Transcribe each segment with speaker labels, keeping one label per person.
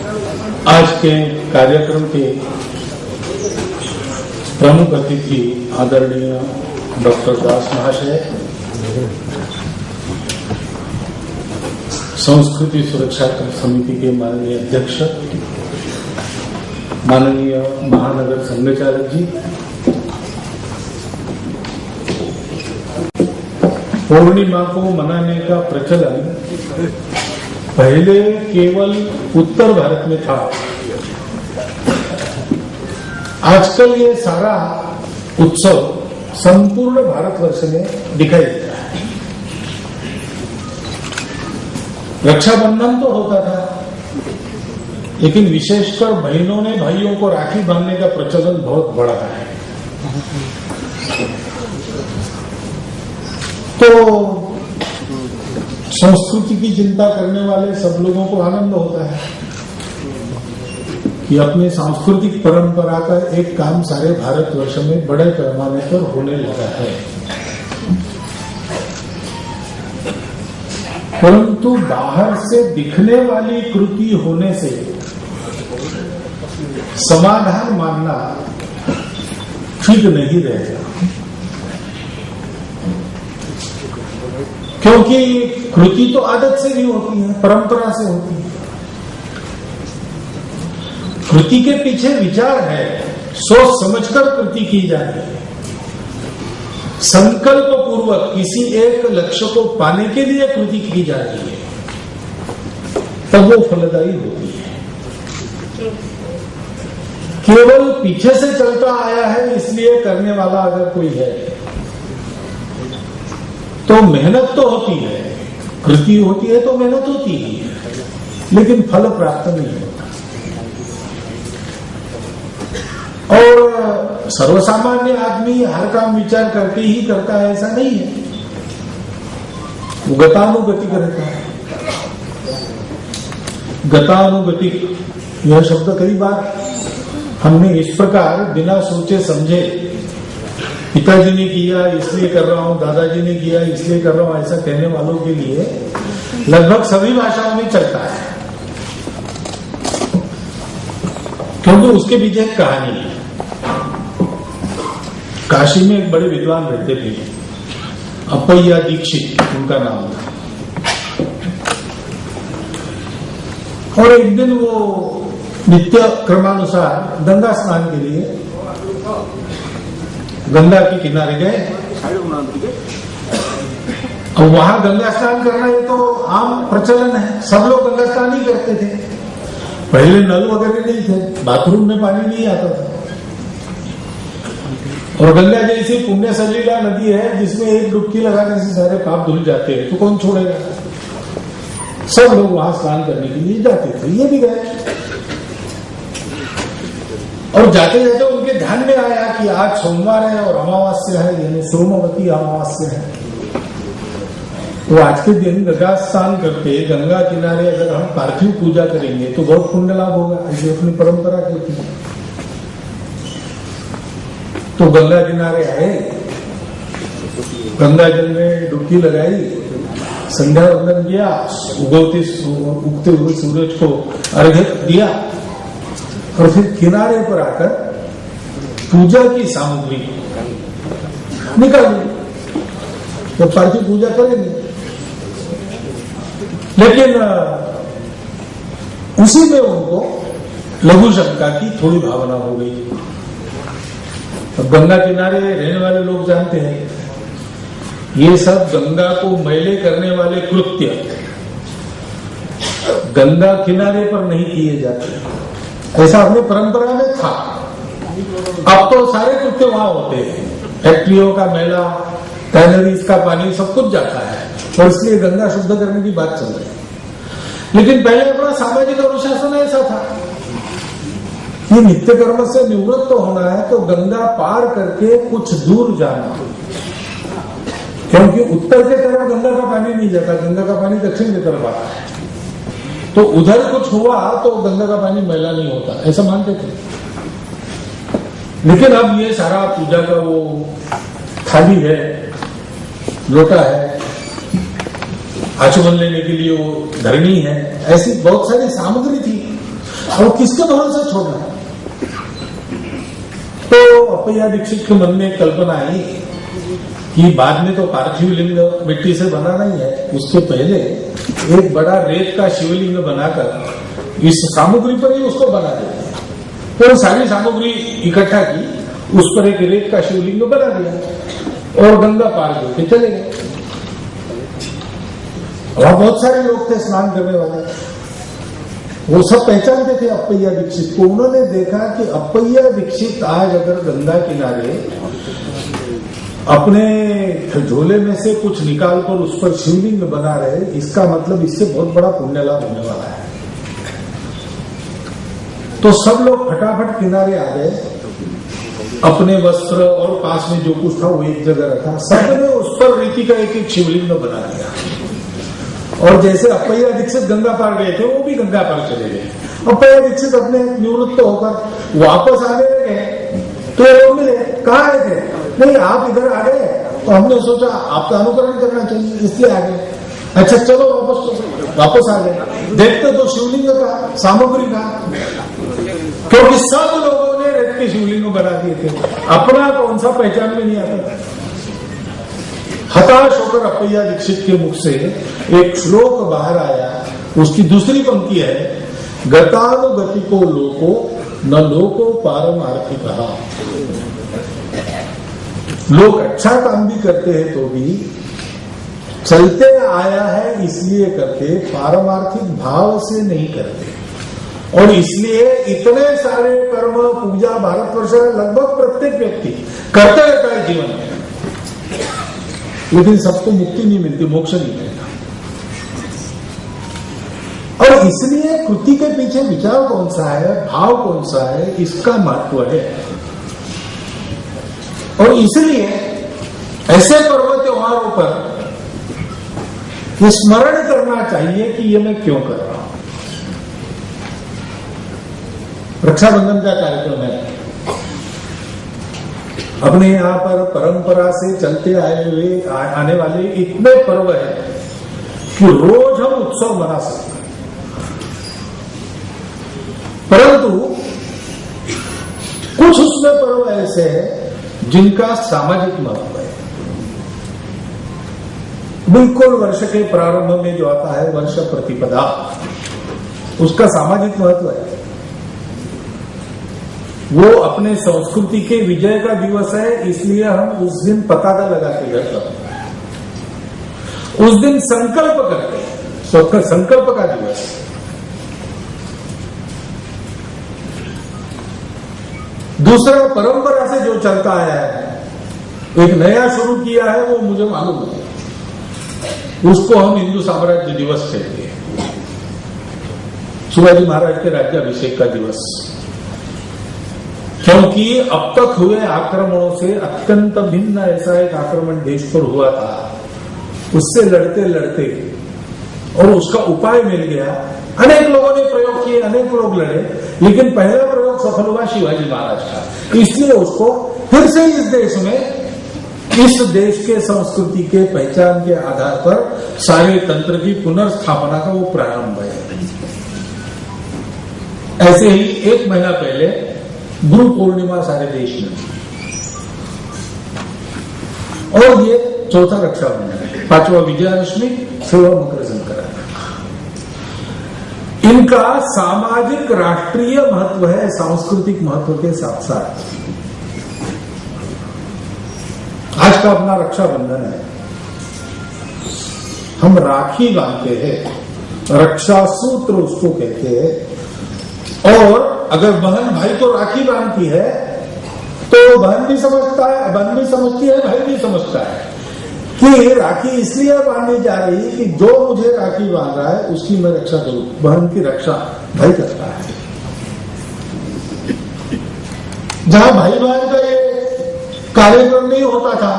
Speaker 1: आज के कार्यक्रम के प्रमुख अतिथि आदरणीय डॉक्टर दास महाशय, संस्कृति सुरक्षा समिति के माननीय अध्यक्ष, माननीय महानगर संघचालक जी, पूर्णिमा को मनाने का प्रचलन पहले केवल उत्तर भारत में था। आजकल ये सारा उत्सव संपूर्ण भारतवर्ष में दिखाई देता है। रक्षाबंधन तो होता था, लेकिन विशेषकर बहनों ने भाइयों को राखी बांधने का प्रचलन बहुत बढ़ा है। तो संस्कृति की चिंता करने वाले सब लोगों को आनंद होता है कि अपनी सांस्कृतिक परंपरा का एक काम सारे भारतवर्ष में बड़े पैमाने पर होने लगा है। परंतु बाहर से दिखने वाली कृति होने से समाधान मानना ठीक नहीं रहेगा, क्योंकि कृति तो आदत से भी होती है, परंपरा से होती है। कृति के पीछे विचार है, सोच समझकर कृति की जाती है। संकल्प पूर्वक किसी एक लक्ष्य को पाने के लिए कृति की जाती है, तब वो फलदायी होती है। केवल पीछे से चलता आया है इसलिए करने वाला अगर कोई है तो मेहनत तो होती है, कृति होती है तो मेहनत होती ही है, लेकिन फल प्राप्त नहीं होता। और सर्वसामान्य आदमी हर काम विचार करके ही करता है ऐसा नहीं है, वो गतानुगतिक रहता है। गतानुगतिक यह शब्द कई बार हमने इस प्रकार बिना सोचे समझे, पिताजी ने किया इसलिए कर रहा हूं, दादाजी ने किया इसलिए कर रहा हूं, ऐसा कहने वालों के लिए लगभग सभी भाषाओं में चलता है, क्योंकि उसके पीछे एक कहानी है। काशी में एक बड़े विद्वान रहते थे, अपैया दीक्षित उनका नाम था। और एक दिन वो नित्य क्रमानुसार गंगा स्नान के लिए गंगा के किनारे गए। अब वहां गंगा स्नान करना ये तो आम प्रचलन है, सब लोग गंगा स्नान ही करते थे। पहले नल वगैरह नहीं थे, बाथरूम में पानी नहीं आता था। और गंगा जैसी पुण्य सलीला नदी है जिसमें एक डुबकी लगाने से सारे पाप धुल जाते हैं, तो कौन छोड़ेगा। सब लोग वहां स्नान करने के लिए जाते थे, ये भी गए। और जाते जाते उनके ध्यान में आया कि आज सोमवार है और अमावस्या है, यानी सोमवती अमावस्या है। तो आज के दिन गंगा स्नान करके गंगा किनारे अगर हम पार्थिव पूजा करेंगे तो बहुत पुण्य लाभ होगा, ऐसी अपनी परंपरा कहती है। तो गंगा किनारे आए, गंगा जल में डुबकी लगाई, संध्या वंदन किया, उगते हुए सूरज को अर्घ्य दिया और फिर किनारे पर आकर पूजा की सामग्री निकाली, तो पार्थिव पूजा करेंगे। लेकिन उसी में उनको लघु शंका की थोड़ी भावना हो गई। अब गंगा किनारे रहने वाले लोग जानते हैं ये सब गंगा को मैले करने वाले कृत्य गंगा किनारे पर नहीं किए जाते, ऐसा अपनी परंपरा में था। अब तो सारे कृत्य वहां होते हैं, फैक्ट्रियों का मैला, टैनरीज का पानी सब कुछ जाता है, और इसलिए गंगा शुद्ध करने की बात चल रही है। लेकिन पहले अपना सामाजिक अनुशासन ऐसा था कि नित्य कर्म से निवृत्त होना है तो गंगा पार करके कुछ दूर जाना, क्योंकि उत्तर के तरफ गंगा का पानी नहीं जाता, गंगा का पानी दक्षिण की तरफ आता है। तो उधर कुछ हुआ तो गंगा का पानी मैला नहीं होता, ऐसा मानते थे। लेकिन अब ये सारा पूजा का वो थाली है, लोटा है, आचमन लेने के लिए वो धरनी है, ऐसी बहुत सारी सामग्री थी। और किसके भरोसे छोड़ना है? तो अप्पय्या दीक्षित के मन में एक कल्पना आई कि बाद में तो पार्थिव लिंग मिट्टी से बना नहीं है, उसके पहले एक बड़ा रेत का शिवलिंग बनाकर इस सामग्री पर ही उसको बना देते। तो सारी सामग्री इकट्ठा की, उस पर एक रेत का शिवलिंग बना दिया और गंगा पार करके चले गए। वहां बहुत सारे लोग थे स्नान करने वाले, वो सब पहचानते थे अप्पय्या दीक्षित को। उन्होंने देखा कि अप्पय्या दीक्षित आज अगर गंगा किनारे अपने झोले में से कुछ निकाल कर उस पर शिवलिंग बना रहे, इसका मतलब इससे बहुत बड़ा पुण्य लाभ होने वाला है। तो सब लोग फटाफट किनारे आ गए, अपने वस्त्र और पास में जो कुछ था वो एक जगह रखा, सबने उस पर रीति का एक एक शिवलिंग बना दिया। और जैसे अप्पय्या दीक्षित गंगा पार गए थे, वो भी गंगा पार चले गए। अप्पय्या दीक्षित अपने निवृत्त होकर वापस आने लगे, तो लोग मिले, कहाँ आए थे? नहीं, आप इधर आ गए, तो हमने सोचा आपका अनुकरण करना चाहिए, इसलिए आ गए। अच्छा चलो वापस आ गए। देखते तो शिवलिंग का सामग्री का, क्योंकि सब लोगों ने रेत के शिवलिंग बना दिए थे, अपना कौन सा पहचान में नहीं आता। हताश होकर अप्पय्या दीक्षित के मुख से एक श्लोक बाहर आया। उसकी दूसरी पंक्ति है, गतानुगतिको लोको न लोको पारमार्थिकः। लोग अच्छा काम भी करते हैं तो भी चलते आया है इसलिए करते, पारमार्थिक भाव से नहीं करते। और इसलिए इतने सारे कर्म पूजा भारतवर्ष लगभग प्रत्येक व्यक्ति करते रहता है जीवन में, लेकिन सबको मुक्ति नहीं मिलती, मोक्ष नहीं मिलता। और इसलिए कृति के पीछे विचार कौन सा है, भाव कौन सा है, इसका महत्व है। और इसलिए ऐसे पर्व त्योहारों पर ये स्मरण करना चाहिए कि ये मैं क्यों कर रहा हूं। रक्षाबंधन का कार्यक्रम है, अपने यहाँ पर परंपरा से चलते आए हुए आने वाले इतने पर्व है कि रोज हम उत्सव मना सकते हैं, परंतु कुछ उसमें पर्व ऐसे हैं जिनका सामाजिक महत्व है। बिल्कुल वर्ष के प्रारंभ में जो आता है वर्ष प्रतिपदा, उसका सामाजिक महत्व है। वो अपने संस्कृति के विजय का दिवस है, इसलिए हम उस दिन पताका लगा के घर करते हैं, उस दिन संकल्प करते हैं, संकल्प का दिवस। दूसरा, परंपरा से जो चलता आया है, एक नया शुरू किया है, वो मुझे मालूम है, उसको हम हिंदू साम्राज्य दिवस कहते हैं। शिवाजी महाराज के राज्याभिषेक का दिवस, क्योंकि अब तक हुए आक्रमणों से अत्यंत भिन्न ऐसा एक आक्रमण देश पर हुआ था, उससे लड़ते लड़ते और उसका उपाय मिल गया। अनेक लोगों ने प्रयोग किए, अनेक लोग लड़े, लेकिन पहला प्रयोग सफल हुआ शिवाजी महाराज का। इसलिए उसको फिर से इस देश में, इस देश के संस्कृति के पहचान के आधार पर सारे तंत्र की पुनर्स्थापना का वो प्रारंभ है। ऐसे ही एक महीना पहले गुरु पूर्णिमा सारे देश में, और ये चौथा रक्षाबंधन है, पांचवा विजयादशमी, छठवां मकर संक्रांति। इनका सामाजिक राष्ट्रीय महत्व है, सांस्कृतिक महत्व के साथ साथ। आज का अपना रक्षाबंधन है, हम राखी बांधते हैं, रक्षा सूत्र उसको कहते हैं। और अगर बहन भाई को राखी बांधती है तो बहन भी समझता है, बहन भी समझती है, भाई भी समझता है कि राखी इसलिए बांधनी जा रही कि जो मुझे राखी बांध रहा है उसकी मैं रक्षा करूं। बहन की रक्षा भाई करता है। जहां भाई बहन का ये कार्यक्रम नहीं होता था,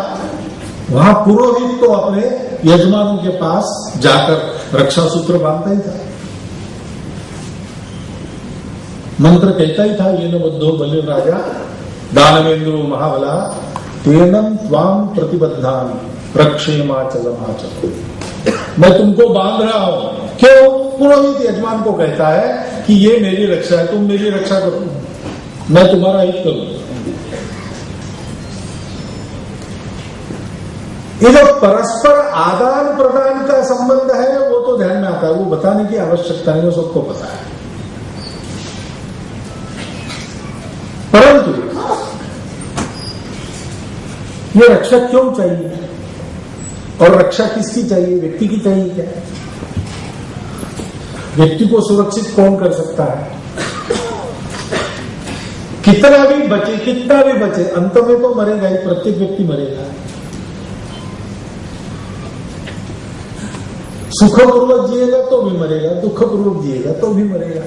Speaker 1: वहां पुरोहित तो अपने यजमानों के पास जाकर रक्षा सूत्र बांधता ही था, मंत्र कहता ही था, ये न बद्धो बलि राजा दानवेंद्रो महाबला तेनम त्वाम प्रतिबद्धामि प्रक्षेमाचलमाचल। मैं तुमको बांध रहा हूं। क्यों? पुरोहित यजमान को कहता है कि ये मेरी रक्षा है, तुम मेरी रक्षा करो, मैं तुम्हारा हित करूं। ये जो परस्पर आदान प्रदान का संबंध है वो तो ध्यान में आता है, वो बताने की आवश्यकता नहीं, वो सबको पता है। परंतु ये रक्षा क्यों चाहिए और रक्षा किसकी चाहिए? व्यक्ति की चाहिए क्या? व्यक्ति को सुरक्षित कौन कर सकता है? कितना भी बचे अंत में तो मरेगा ही, प्रत्येक व्यक्ति मरेगा। सुखपूर्वक जिएगा तो भी मरेगा, दुखपूर्वक जिएगा तो भी मरेगा।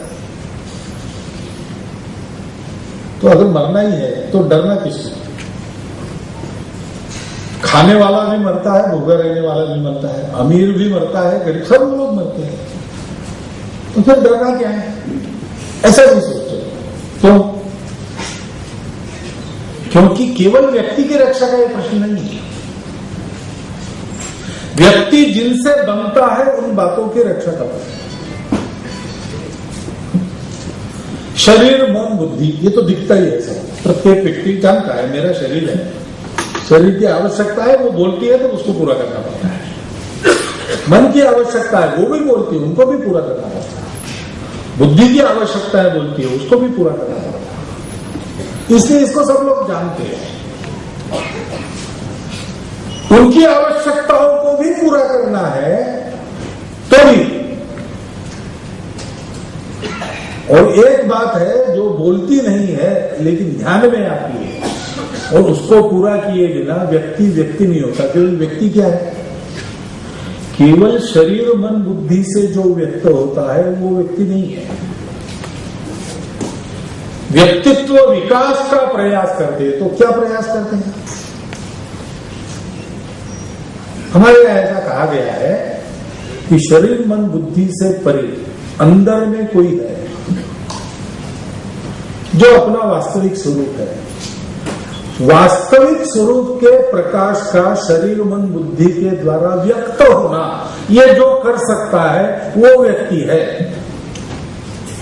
Speaker 1: तो अगर मरना ही है तो डरना किसको? खाने वाला भी मरता है, भूखा रहने वाला भी मरता है, अमीर भी मरता है, गरीब, सब लोग मरते हैं। तो फिर डरना क्या है? ऐसा नहीं सोचते। क्यों? क्योंकि केवल व्यक्ति की रक्षा का यह प्रश्न नहीं है। व्यक्ति जिनसे बनता है उन बातों की रक्षा का प्रश्न। शरीर, मन, बुद्धि, ये तो दिखता ही है सब। प्रत्येक व्यक्ति जानता है मेरा शरीर है, शरीर की आवश्यकता है, वो बोलती है तो उसको पूरा करना पड़ता है। मन की आवश्यकता है, वो भी बोलती है, उनको भी पूरा करना पड़ता है। बुद्धि की आवश्यकता है, बोलती है, उसको भी पूरा करना पड़ता है। इसलिए इसको सब लोग जानते हैं। उनकी आवश्यकताओं को भी पूरा करना है तो भी। और एक बात है जो बोलती नहीं है लेकिन ध्यान में आती है, और उसको पूरा किए बिना व्यक्ति नहीं होता। केवल व्यक्ति क्या है? केवल शरीर, मन, बुद्धि से जो व्यक्त होता है वो व्यक्ति नहीं है। व्यक्तित्व विकास का प्रयास करते हैं तो क्या प्रयास करते हैं? हमारे यहां ऐसा कहा गया है कि शरीर, मन, बुद्धि से परे अंदर में कोई है जो अपना वास्तविक स्वरूप है। वास्तविक स्वरूप के प्रकाश का शरीर, मन, बुद्धि के द्वारा व्यक्त होना, ये जो कर सकता है वो व्यक्ति है।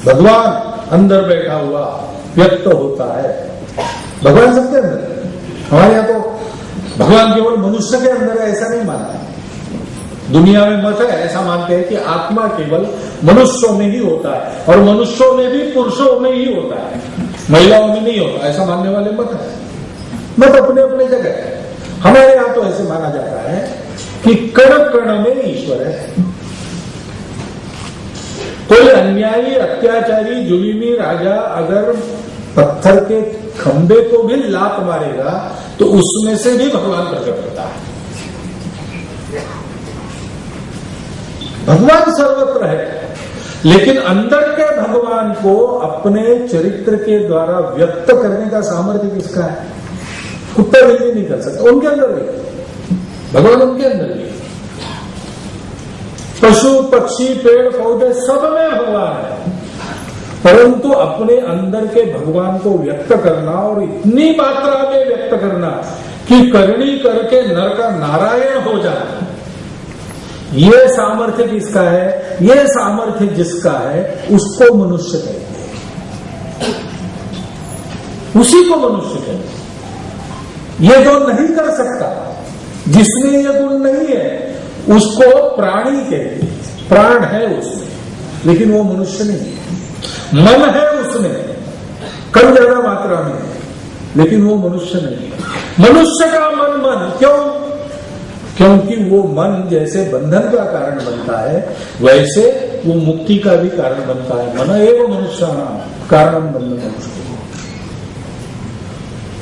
Speaker 1: भगवान अंदर बैठा हुआ व्यक्त होता है। भगवान सबके अंदर। हमारे यहां तो भगवान केवल मनुष्य के अंदर है ऐसा नहीं मानते। दुनिया में मत है, ऐसा मानते हैं कि आत्मा केवल मनुष्यों में ही होता है, और मनुष्यों में भी पुरुषों में ही होता है, महिलाओं में नहीं होता, ऐसा मानने वाले मत है। मत अपने अपने जगह है। हमारे यहां तो ऐसे माना जाता है कि कण कण में ईश्वर है। कोई अन्यायी, अत्याचारी, जुल्मी राजा अगर पत्थर के खंबे को भी लात मारेगा तो उसमें से भी भगवान प्रकट होता है। भगवान सर्वत्र है, लेकिन अंदर के भगवान को अपने चरित्र के द्वारा व्यक्त करने का सामर्थ्य किसका है? कुत्ता बिल्ली नहीं कर सकता, उनके अंदर भी भगवान, उनके अंदर भी। पशु, पक्षी, पेड़, पौधे सब में भगवान है, परंतु अपने अंदर के भगवान को व्यक्त करना और इतनी मात्रा में व्यक्त करना कि करनी करके नर का नारायण हो जाए, ये सामर्थ्य किसका है? ये सामर्थ्य जिसका है उसको मनुष्य कहते हैं, उसी को मनुष्य कहते हैं। ये जो नहीं कर सकता, जिसमें ये गुण नहीं है, उसको प्राणी कहते हैं। प्राण है उसमें, लेकिन वो मनुष्य नहीं है। मन है उसमें, कम ज्यादा मात्रा में, लेकिन वो मनुष्य नहीं है। मनुष्य का मन क्यों? क्योंकि वो मन जैसे बंधन का कारण बनता है, वैसे वो मुक्ति का भी कारण बनता है। मन एवं मनुष्याणां कारणं बंधनं मुक्ति।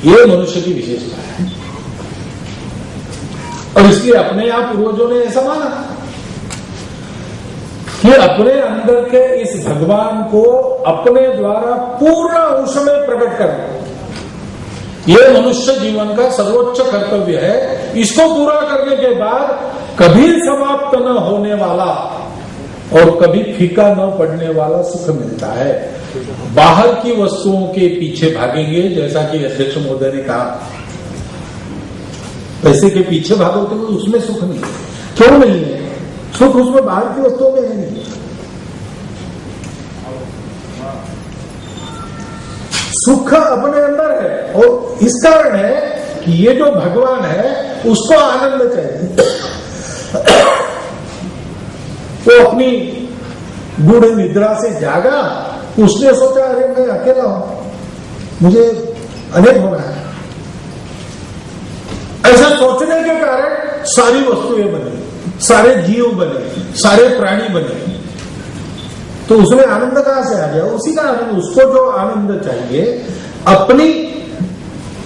Speaker 1: ये मनुष्य की विशेषता है, और इसलिए अपने आप पूर्वजों ने ऐसा माना कि अपने अंदर के इस भगवान को अपने द्वारा पूर्ण अंश में प्रकट करना, ये मनुष्य जीवन का सर्वोच्च कर्तव्य है। इसको पूरा करने के बाद कभी समाप्त न होने वाला और कभी फीका न पड़ने वाला सुख मिलता है। बाहर की वस्तुओं के पीछे भागेंगे, जैसा कि अध्यक्ष महोदय ने कहा, पैसे के पीछे भागोगे तो उसमें सुख नहीं है। क्यों नहीं है? सुख उसमें बाहर की वस्तुओं में है नहीं। सुख अपने अंदर है और इस कारण है कि ये जो भगवान है उसको आनंद चाहिए। वो अपनी गूढ़ निद्रा से जागा, उसने सोचा अरे मैं अकेला हूं, मुझे अनेक होना है। ऐसा सोचने के कारण सारी वस्तुएं बनी, सारे जीव बने, सारे प्राणी बने। तो उसमें आनंद कहां से आ गया? उसी का आनंद, उसको जो आनंद चाहिए अपनी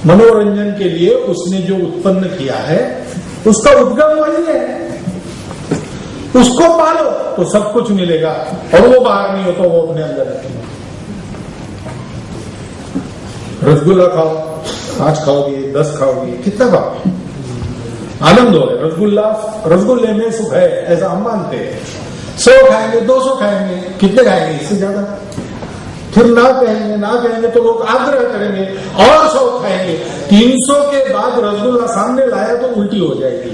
Speaker 1: मनोरंजन के लिए उसने जो उत्पन्न किया है उसका उद्गम वही है। उसको पालो तो सब कुछ मिलेगा, और वो बाहर नहीं होता, वो अपने अंदर है। रसगुल्ला खाओ, 5 खाओगे, 10 खाओगे, कितना खाओगे, आनंद हो रहा। रसगुल्ले में सुख है, ऐसा हम मानते हैं। 100 खाएंगे, 200 खाएंगे, कितने खाएंगे? इससे ज्यादा। फिर ना कहेंगे तो लोग आग्रह करेंगे और 100 खाएंगे। 300 के बाद रसगुल्ला सामने लाया तो उल्टी हो जाएगी,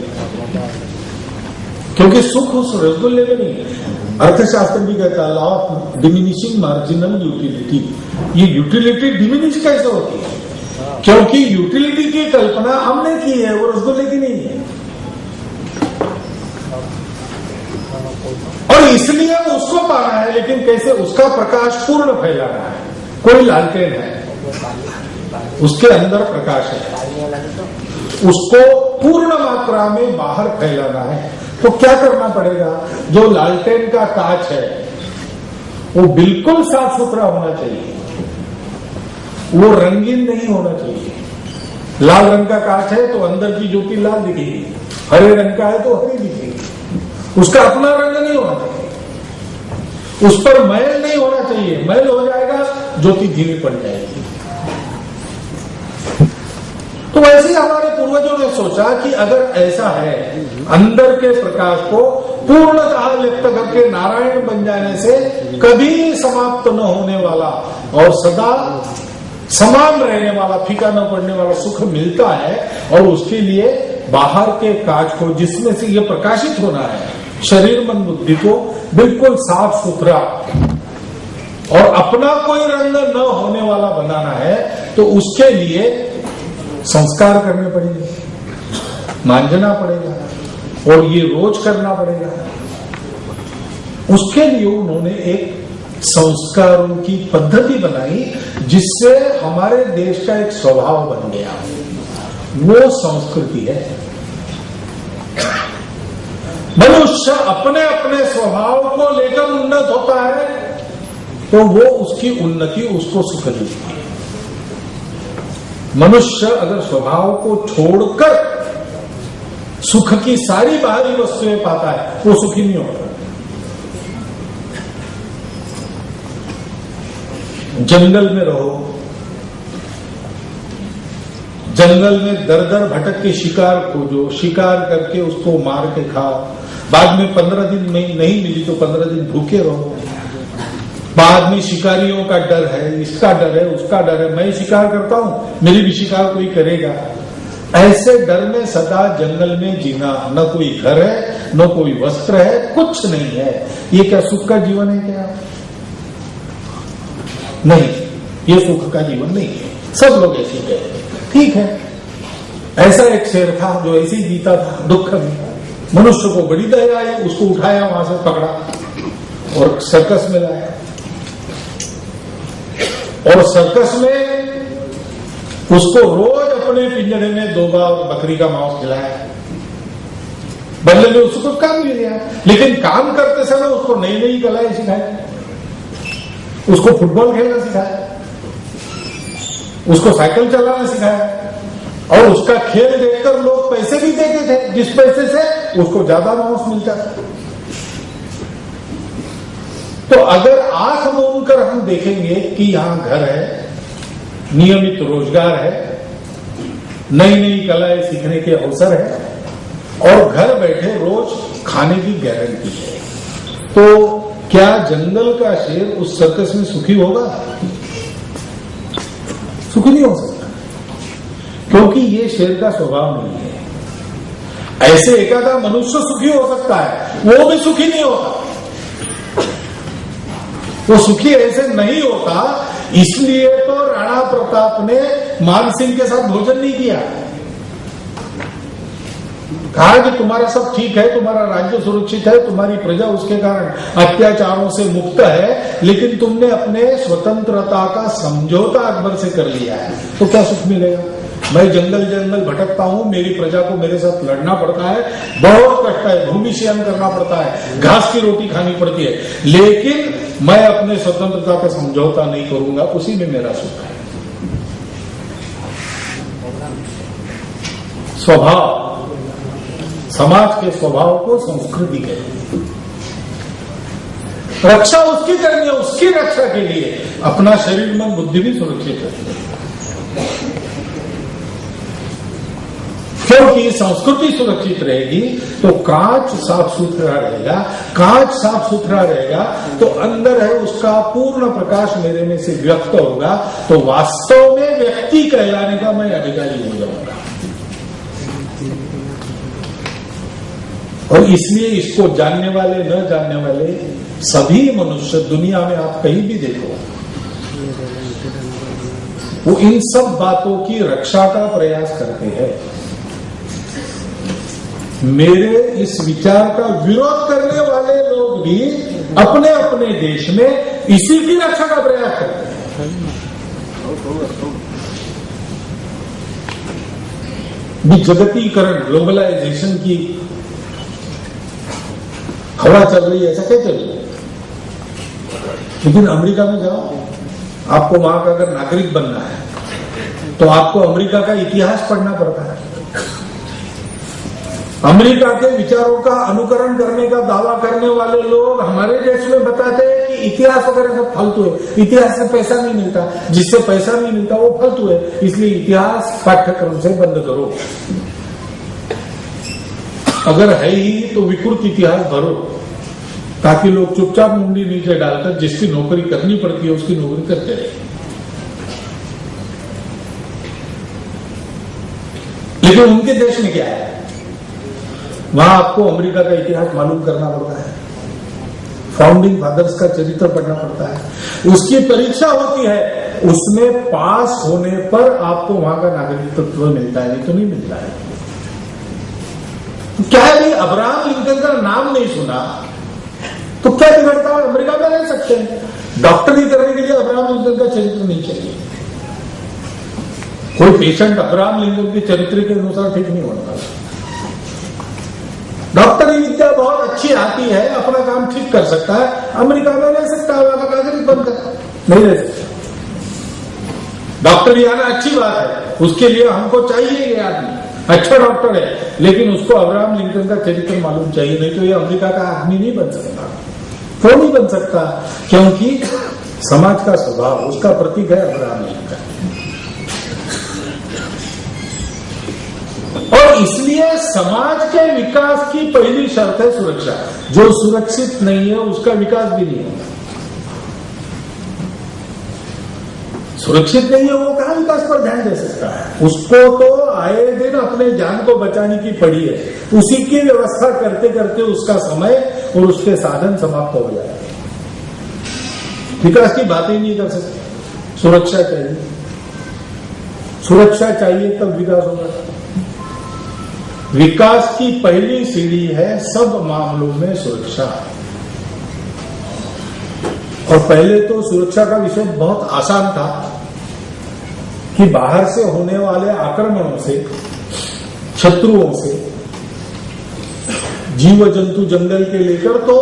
Speaker 1: क्योंकि सुख उस रसगुल्ले में नहीं है। अर्थशास्त्र भी कहता है law of diminishing marginal utility. ये यूटिलिटी डिमिनिश कैसे होती है? क्योंकि यूटिलिटी की कल्पना हमने की है, वो रसगुल्ले की नहीं है। और इसलिए उसको पाना है, लेकिन कैसे? उसका प्रकाश पूर्ण फैलाना है। कोई लालटेन है, उसके अंदर प्रकाश है, उसको पूर्ण मात्रा में बाहर फैलाना है। तो क्या करना पड़ेगा? जो लालटेन का कांच है वो बिल्कुल साफ सुथरा होना चाहिए, वो रंगीन नहीं होना चाहिए। लाल रंग का कांच है तो अंदर की ज्योति लाल दिखेगी, हरे रंग का है तो हरी दिखेगी। उसका अपना रंग नहीं होना चाहिए, उस पर मैल नहीं होना चाहिए। मैल हो जाएगा ज्योति धीमी पड़ जाएगी। तो वैसे ही हमारे पूर्वजों ने सोचा कि अगर ऐसा है, अंदर के प्रकाश को पूर्णतः लिप्त करके नारायण बन जाने से कभी समाप्त न होने वाला और सदा समान रहने वाला, फीका न पड़ने वाला सुख मिलता है, और उसके लिए बाहर के कांच को, जिसमें से ये प्रकाशित होना है, शरीर मन बुद्धि को बिल्कुल साफ सुथरा और अपना कोई रंग न होने वाला बनाना है, तो उसके लिए संस्कार करने पड़ेंगे, मांझना पड़ेगा, और ये रोज करना पड़ेगा। उसके लिए उन्होंने एक संस्कारों की पद्धति बनाई, जिससे हमारे देश का एक स्वभाव बन गया। वो संस्कृति है। मनुष्य अपने अपने स्वभाव को लेकर उन्नत होता है तो वो उसकी उन्नति उसको सुख देती है। मनुष्य अगर स्वभाव को छोड़कर सुख की सारी बाहरी वस्तुएं पाता है, वो सुखी नहीं होता। जंगल में रहो, जंगल में दर दर भटक के शिकार खोजो, शिकार करके उसको मार के खाओ, बाद में 15 दिन में नहीं मिली तो 15 दिन भूखे रहो। बाद में शिकारियों का डर है, इसका डर है, उसका डर है, मैं शिकार करता हूं, मेरी भी शिकार कोई करेगा। ऐसे डर में सदा जंगल में जीना, न कोई घर है, न कोई वस्त्र है, कुछ नहीं है। ये क्या सुख का जीवन है? क्या नहीं, ये सुख का जीवन नहीं है। सब लोग ऐसे कहते हैं। ठीक है, ऐसा एक शेर था जो ऐसे ही जीता था दुख में। मनुष्य को बड़ी दया आई, उसको उठाया, वहां से पकड़ा और सर्कस में लाया, और सर्कस में उसको रोज अपने पिंजरे में 2 बार बकरी का मांस खिलाया। बदले में उसको काम मिल गया, लेकिन काम करते समय उसको नई नई कलाएं सिखाई, उसको फुटबॉल खेलना सिखाया, उसको साइकिल चलाना सिखाया, और उसका खेल देखकर लोग पैसे भी देते थे, जिस पैसे से उसको ज्यादा मांस मिलता था। तो अगर आंख मूंद कर हम देखेंगे कि यहां घर है, नियमित रोजगार है, नई नई कलाएं सीखने के अवसर है, और घर बैठे रोज खाने की गारंटी है, तो क्या जंगल का शेर उस सर्कस में सुखी होगा? सुखी नहीं हो सकता, क्योंकि ये शेर का स्वभाव नहीं है। ऐसे एकाधा मनुष्य सुखी हो सकता है, वो भी सुखी नहीं होता। वो सुखी ऐसे नहीं होता, इसलिए तो राणा प्रताप ने मान सिंह के साथ भोजन नहीं किया। कहा कि तुम्हारा सब ठीक है, तुम्हारा राज्य सुरक्षित है, तुम्हारी प्रजा उसके कारण अत्याचारों से मुक्त है, लेकिन तुमने अपने स्वतंत्रता का समझौता अकबर से कर लिया है, तो क्या सुख मिलेगा? मैं जंगल जंगल भटकता हूँ, मेरी प्रजा को मेरे साथ लड़ना पड़ता है, बहुत कष्ट है, भूमि शयन करना पड़ता है, घास की रोटी खानी पड़ती है, लेकिन मैं अपने स्वतंत्रता का समझौता नहीं करूंगा, उसी में मेरा सुख है। स्वभाव, समाज के स्वभाव को संस्कृति कहते हैं। रक्षा उसकी करनी है, उसकी रक्षा के लिए अपना शरीर मन बुद्धि भी सुरक्षित है, क्योंकि संस्कृति सुरक्षित रहेगी तो कांच साफ सुथरा रहेगा, कांच साफ सुथरा रहेगा तो अंदर है उसका पूर्ण प्रकाश मेरे में से व्यक्त होगा, तो वास्तव में व्यक्ति कहलाने का मैं अधिकारी हो जाऊंगा। और इसलिए इसको जानने वाले न जानने वाले सभी मनुष्य दुनिया में आप कहीं भी देखो, वो इन सब बातों की रक्षा का प्रयास करते हैं। मेरे इस विचार का विरोध करने वाले लोग भी अपने अपने देश में इसी की रक्षा का प्रयास करते हैं। जगतीकरण, ग्लोबलाइजेशन की हवा चल रही है, ऐसा क्या चल रही है? लेकिन अमेरिका में जाओ, आपको वहां का अगर नागरिक बनना है तो आपको अमेरिका का इतिहास पढ़ना पड़ता है। अमेरिका के विचारों का अनुकरण करने का दावा करने वाले लोग हमारे देश में बताते हैं कि इतिहास वगैरह सब फालतू है, इतिहास से पैसा नहीं मिलता, जिससे पैसा नहीं मिलता वो फालतू है, इसलिए इतिहास पाठ्यक्रम से बंद करो। अगर है ही तो विकृत इतिहास भरो, ताकि लोग चुपचाप मुंडी नीचे डालकर जिसकी नौकरी करनी पड़ती है उसकी नौकरी करते रहे। लेकिन उनके देश में क्या है, वहां आपको अमेरिका का इतिहास मालूम करना पड़ता है, फाउंडिंग फादर्स का चरित्र पढ़ना पड़ता है, उसकी परीक्षा होती है, उसमें पास होने पर आपको वहां का नागरिकत्व मिलता है, नहीं तो नहीं मिलता है। तो क्या है भाई, अब्राहम लिंकन का नाम नहीं सुना तो क्या बिगड़ता है? अमेरिका में रह सकते हैं, डॉक्टरी करने के लिए अब्राहम लिंकन का चरित्र नहीं चाहिए। कोई पेशेंट अब्राहम लिंकन के चरित्र के अनुसार ठीक नहीं होता। डॉक्टरी विद्या बहुत अच्छी आती है, अपना काम ठीक कर सकता है, अमेरिका में रह सकता है, वहां का नागरिक बनकर नहीं रह सकता। डॉक्टरी आना अच्छी बात है, उसके लिए हमको चाहिए ये आदमी अच्छा डॉक्टर है, लेकिन उसको अब्राहम लिंकन का चरित्र मालूम चाहिए, नहीं तो ये अमेरिका का आदमी नहीं बन सकता। क्यों नहीं बन सकता? क्योंकि समाज का स्वभाव, उसका प्रतीक है अब्राहम लिंकन। और इसलिए समाज के विकास की पहली शर्त है सुरक्षा। जो सुरक्षित नहीं है उसका विकास भी नहीं होगा। सुरक्षित नहीं है वो कहां विकास पर ध्यान दे सकता है? उसको तो आए दिन अपने जान को बचाने की पड़ी है, उसी की व्यवस्था करते करते उसका समय और उसके साधन समाप्त हो जाए। विकास की बात ही नहीं कर सकते। सुरक्षा चाहिए, सुरक्षा चाहिए तब विकास होगा। विकास की पहली सीढ़ी है सब मामलों में सुरक्षा। और पहले तो सुरक्षा का विषय बहुत आसान था कि बाहर से होने वाले आक्रमणों से, शत्रुओं से, जीव जंतु जंगल के लेकर तो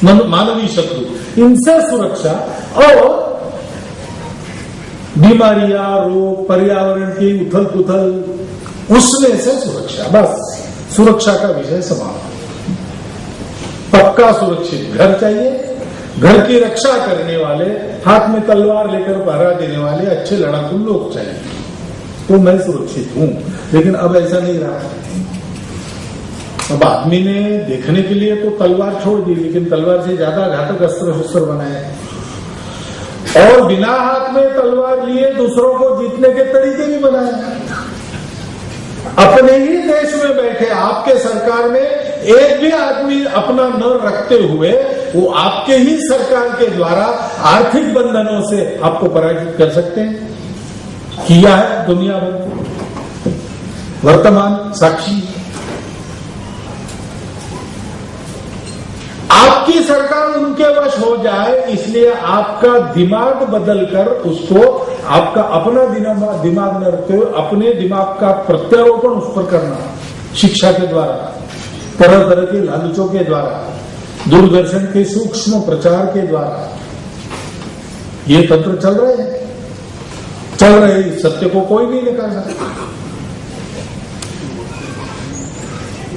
Speaker 1: मानवीय शत्रु, इनसे सुरक्षा, और बीमारियां, रोग, पर्यावरण की उथल पुथल, उसमें से सुरक्षा। बस सुरक्षा का विषय समाप्त। पक्का सुरक्षित घर चाहिए, घर की रक्षा करने वाले, हाथ में तलवार लेकर पहरा देने वाले अच्छे लड़ाकू लोग चाहिए, तो मैं सुरक्षित हूं। लेकिन अब ऐसा नहीं रहा। अब आदमी ने देखने के लिए तो तलवार छोड़ दी, लेकिन तलवार से ज्यादा घातक अस्त्र शस्त्र बनाए, और बिना हाथ में तलवार लिए दूसरों को जीतने के तरीके भी बनाए। अपने ही देश में बैठे आपके सरकार में एक भी आदमी अपना न रखते हुए वो आपके ही सरकार के द्वारा आर्थिक बंधनों से आपको पराजित कर सकते हैं। किया है दुनिया भर, वर्तमान साक्षी। आपकी सरकार उनके वश हो जाए, इसलिए आपका दिमाग बदलकर उसको आपका अपना दिमाग न रखते हुए अपने दिमाग का प्रत्यारोपण उस पर करना, शिक्षा के द्वारा, तरह तरह के लालचों के द्वारा, दूरदर्शन के सूक्ष्म प्रचार के द्वारा ये तंत्र चल रहे हैं, सत्य को कोई नहीं निकाल सकता।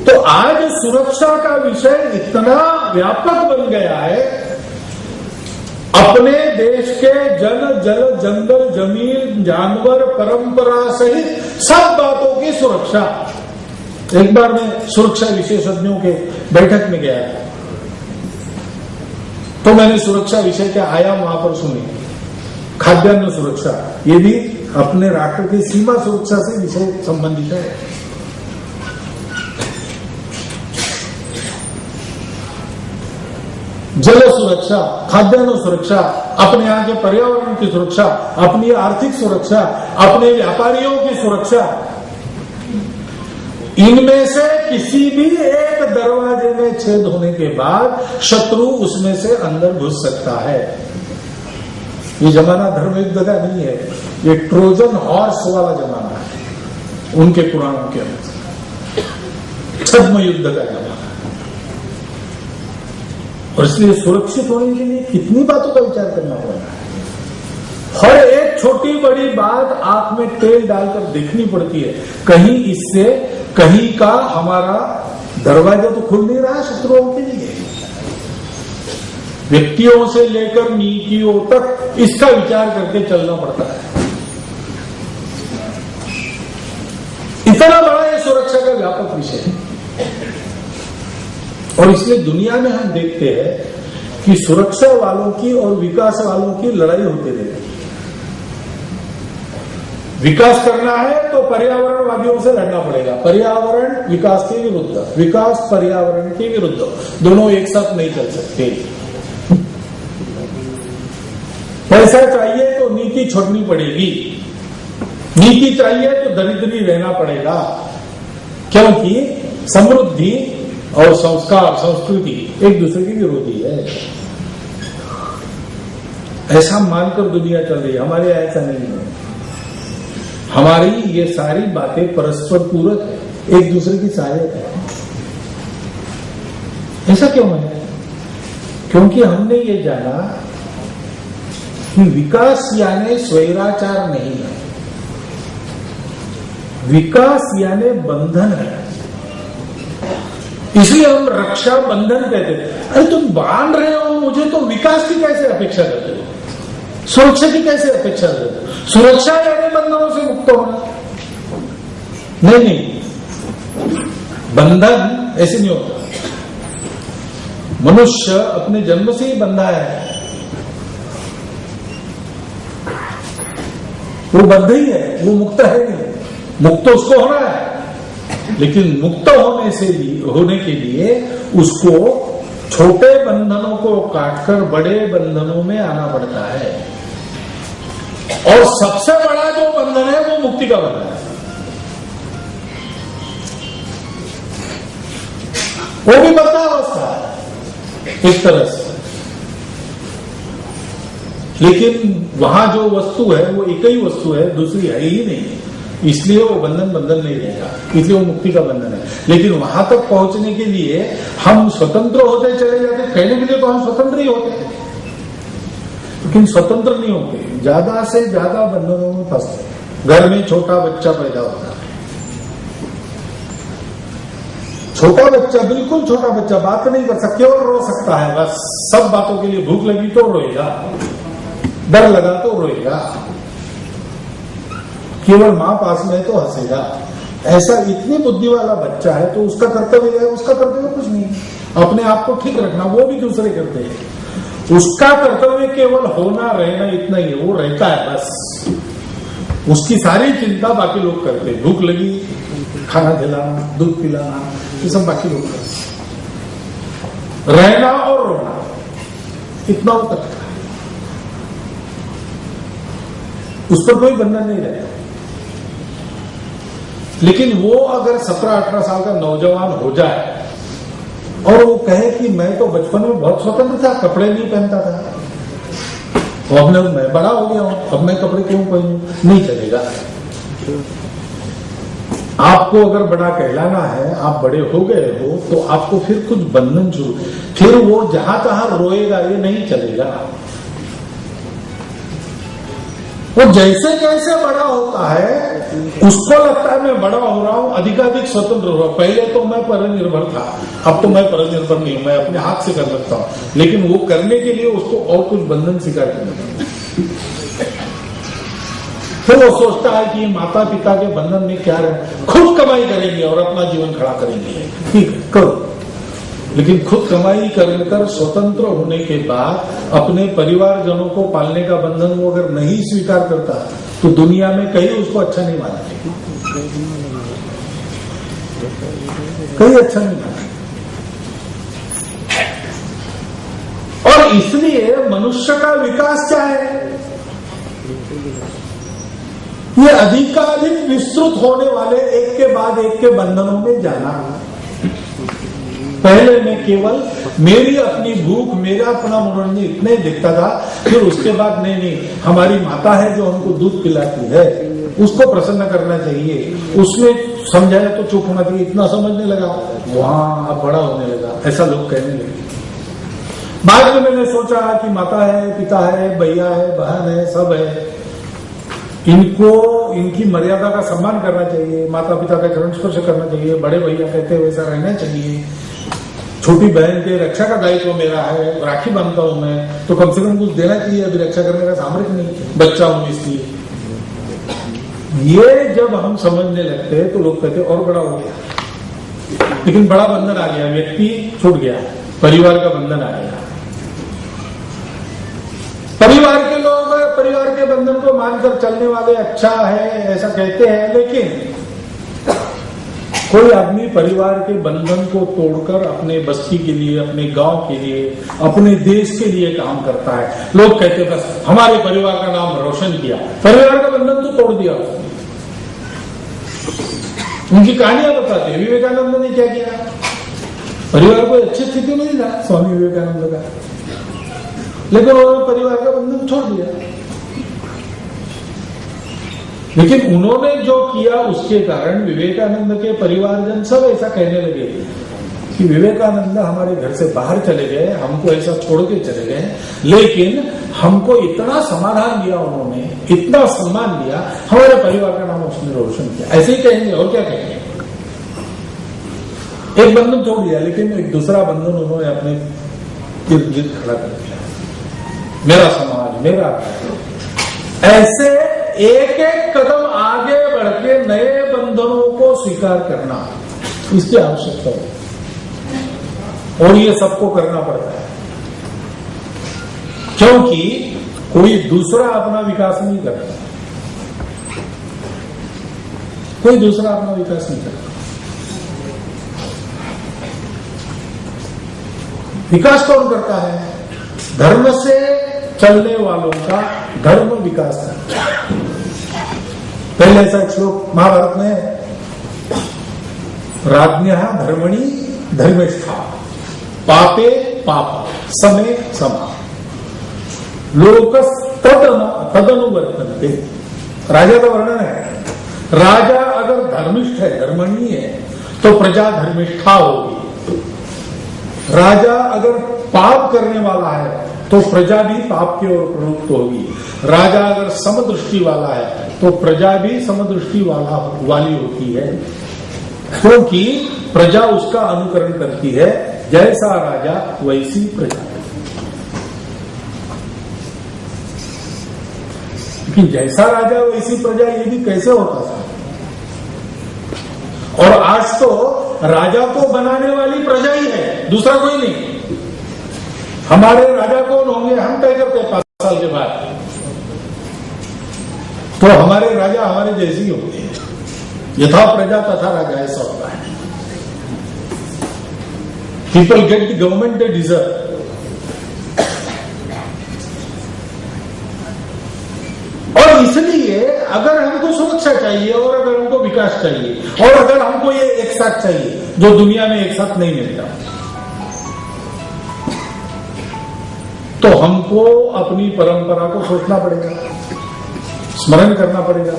Speaker 1: तो आज सुरक्षा का विषय इतना व्यापक बन गया है, अपने देश के जल जंगल जमीन जानवर परंपरा सहित सब बातों की सुरक्षा। एक बार मैं सुरक्षा विशेषज्ञों के बैठक में गया तो मैंने सुरक्षा विषय के आयाम वहां पर सुने। खाद्यान्न सुरक्षा, ये भी अपने राष्ट्र की सीमा सुरक्षा से विषय संबंधित है। जल सुरक्षा, खाद्यान्न सुरक्षा, अपने यहाँ के पर्यावरण की सुरक्षा, अपनी आर्थिक सुरक्षा, अपने व्यापारियों की सुरक्षा, इनमें से किसी भी एक दरवाजे में छेद होने के बाद शत्रु उसमें से अंदर घुस सकता है। ये जमाना धर्म युद्ध का नहीं है, ये ट्रोजन हॉर्स वाला जमाना है उनके पुराणों के अनुसार, छद्म युद्ध का जमाना। और इसलिए सुरक्षित होने के लिए कितनी बातों का विचार करना पड़ता है। हर एक छोटी बड़ी बात आंख में तेल डालकर देखनी पड़ती है, कहीं इससे कहीं का हमारा दरवाजा तो खुल नहीं रहा शत्रुओं के लिए। व्यक्तियों से लेकर नीतियों तक इसका विचार करके चलना पड़ता है। इतना बड़ा ये सुरक्षा का व्यापक विषय है। और इसलिए दुनिया में हम देखते हैं कि सुरक्षा वालों की और विकास वालों की लड़ाई होती रहती है। विकास करना है तो पर्यावरणवादियों से लड़ना पड़ेगा, पर्यावरण विकास के विरुद्ध, विकास पर्यावरण के विरुद्ध, दोनों एक साथ नहीं चल सकते। पैसा चाहिए तो नीति छोड़नी पड़ेगी, नीति चाहिए तो दरिद्री रहना पड़ेगा, क्योंकि समृद्धि और संस्कार संस्कृति एक दूसरे की विरोधी है। ऐसा मानकर दुनिया चल रही है, हमारे यहाँ ऐसा नहीं है। हमारी ये सारी बातें परस्पर पूरक है, एक दूसरे की सहायक है। ऐसा क्यों है? क्योंकि हमने ये जाना कि विकास यानी स्वैराचार नहीं है, विकास यानी बंधन है। इसलिए हम रक्षा बंधन कहते हैं। अरे तुम बांध रहे हो मुझे, तो विकास की कैसे अपेक्षा करते हो, सुरक्षा की कैसे अपेक्षा करते हो? सुरक्षा यानी बंधनों से मुक्त होना। नहीं, बंधन ऐसे नहीं होता। मनुष्य अपने जन्म से ही बंधा है, वो बंध ही है, वो मुक्त है नहीं। मुक्त उसको होना है, लेकिन मुक्त होने के लिए उसको छोटे बंधनों को काटकर बड़े बंधनों में आना पड़ता है। और सबसे बड़ा जो बंधन है वो मुक्ति का बंधन है। वो भी बंधावस्था है एक तरह से, लेकिन वहां जो वस्तु है वो एक ही वस्तु है, दूसरी है ही नहीं, इसलिए वो बंधन नहीं रहेगा, इसलिए वो मुक्ति का बंधन है। लेकिन वहां तक पहुंचने के लिए हम स्वतंत्र होते चले जाते, कहने के लिए तो हम स्वतंत्र ही होते हैं, लेकिन स्वतंत्र नहीं होते, ज्यादा से ज्यादा बंधनों में फंसते। घर में छोटा बच्चा पैदा होता है, छोटा बच्चा, बिल्कुल छोटा बच्चा, बात नहीं कर सकता, केवल रो सकता है बस। सब बातों के लिए, भूख लगी तो रोएगा, डर लगा तो रोएगा, केवल मां पास में है तो हंसेगा। ऐसा इतनी बुद्धि वाला बच्चा है तो उसका कर्तव्य है, उसका कर्तव्य कुछ नहीं, अपने आप को ठीक रखना, वो भी दूसरे करते हैं। उसका कर्तव्य केवल होना रहना इतना ही है, वो रहता है बस। उसकी सारी चिंता बाकी लोग करते हैं, भूख लगी खाना खिलाना, दूध पिलाना, ये सब बाकी लोग करते। रहना और रोना इतना वो करता है, उस पर कोई बंधन नहीं रहता। लेकिन वो अगर 17-18 साल का नौजवान हो जाए और वो कहे कि मैं तो बचपन में बहुत स्वतंत्र था, कपड़े नहीं पहनता था, तो अब मैं बड़ा हो गया हूं, अब मैं कपड़े क्यों पहनूं, नहीं चलेगा। आपको अगर बड़ा कहलाना है, आप बड़े हो गए हो, तो आपको फिर कुछ बंधन शुरू, फिर वो जहां तहां रोएगा, ये नहीं चलेगा। वो जैसे जैसे बड़ा होता है उसको लगता है मैं बड़ा हो रहा हूं, अधिकाधिक स्वतंत्र हो रहा हूं। पहले तो मैं परनिर्भर था, अब तो मैं परनिर्भर नहीं हूं, मैं अपने हाथ से कर सकता हूं, लेकिन वो करने के लिए उसको और कुछ बंधन स्वीकार करना पड़ता है। फिर वो सोचता है कि माता पिता के बंधन में क्या रहे, खुद कमाई करेंगे और अपना जीवन खड़ा करेंगे, ठीक है करो, लेकिन खुद कमाई कर स्वतंत्र होने के बाद अपने परिवारजनों को पालने का बंधन वो अगर नहीं स्वीकार करता तो दुनिया में कहीं उसको अच्छा नहीं मानेंगे, कहीं अच्छा नहीं मानेंगे। और इसलिए मनुष्य का विकास क्या है, ये अधिकाधिक विस्तृत होने वाले एक के बाद एक के बंधनों में जाना। पहले मैं केवल मेरी अपनी भूख, मेरा अपना मनोरंजन इतने दिखता था, फिर उसके बाद नहीं, हमारी माता है जो हमको दूध पिलाती है, उसको प्रसन्न करना चाहिए, उसमें समझाया तो चुप होना चाहिए, इतना समझने लगा, वहां अब बड़ा होने लगा, ऐसा लोग कहने लगे। बाद में मैंने सोचा कि माता है, पिता है, भैया है, बहन है, सब है, इनको इनकी मर्यादा का सम्मान करना चाहिए, माता पिता का चरण स्पर्श करना चाहिए, बड़े भैया कहते हैं वैसा रहना चाहिए, छोटी बहन के रक्षा का दायित्व मेरा है, राखी बांधता हूं मैं, तो कम से कम कुछ देना चाहिए, अभी रक्षा करने का सामर्थ्य नहीं, बच्चा हूं इसलिए। ये जब हम समझने लगते हैं तो लोग कहते और बड़ा हो गया, लेकिन बड़ा बंधन आ गया, व्यक्ति छूट गया, परिवार का बंधन आ गया। परिवार के लोग परिवार के बंधन को मानकर चलने वाले अच्छा है ऐसा कहते हैं, लेकिन कोई आदमी परिवार के बंधन को तोड़कर अपने बस्ती के लिए, अपने गांव के लिए, अपने देश के लिए काम करता है। लोग कहते बस हमारे परिवार का नाम रोशन किया, परिवार का बंधन तो तोड़ दिया। उनकी कहानियां बताते हैं विवेकानंद ने क्या किया, परिवार को अच्छी स्थिति में नहीं था स्वामी विवेकानंद का, लेकिन उन्होंने परिवार का बंधन छोड़ दिया। लेकिन उन्होंने जो किया उसके कारण विवेकानंद के परिवारजन सब ऐसा कहने लगे कि विवेकानंद हमारे घर से बाहर चले गए, हमको ऐसा छोड़ के चले गए, लेकिन हमको इतना समाधान दिया उन्होंने, इतना सम्मान दिया, हमारे परिवार का नाम उसने रोशन किया। ऐसे ही कहेंगे और क्या कहेंगे। एक बंधन छोड़ दिया, लेकिन एक दूसरा बंधन उन्होंने अपने इर्द गिर्द खड़ा कर दिया, मेरा समाज, मेरा। ऐसे एक एक कदम आगे बढ़ के नए बंधनों को स्वीकार करना, इसकी आवश्यकता है और ये सबको करना पड़ता है, क्योंकि कोई दूसरा अपना विकास नहीं करता, कोई दूसरा अपना विकास नहीं करता। विकास कौन करता है? धर्म से चलने वालों का धर्म विकास करता है। पहले ऐसा एक श्लोक महाभारत में, राज्ञः धर्मणि धर्मिष्ठा पापे पाप समे समा लोकस तदनुवर्तन्ते। राजा का वर्णन है, राजा अगर धर्मिष्ठ है, धर्मणीय है, तो प्रजा धर्मिष्ठा होगी। राजा अगर पाप करने वाला है तो प्रजा भी पाप की ओर प्रवृत्त होगी। राजा अगर समदृष्टि वाला है तो प्रजा भी समदृष्टि वाली होती है, क्योंकि प्रजा उसका अनुकरण करती है। जैसा राजा वैसी प्रजा। लेकिन जैसा राजा वैसी प्रजा, ये भी कैसे होता था? और आज तो राजा को बनाने वाली प्रजा ही है, दूसरा कोई नहीं। हमारे राजा कौन होंगे हम तय करते हैं 5 साल के बाद, तो हमारे राजा हमारे जैसे ही होते हैं। यथा प्रजा तथा राजा, ऐसा होता है। People get the government they deserve, इसलिए अगर हमको सुरक्षा चाहिए और अगर हमको विकास चाहिए और अगर हमको ये एक साथ चाहिए जो दुनिया में एक साथ नहीं मिलता, तो हमको अपनी परंपरा को सोचना पड़ेगा, स्मरण करना पड़ेगा,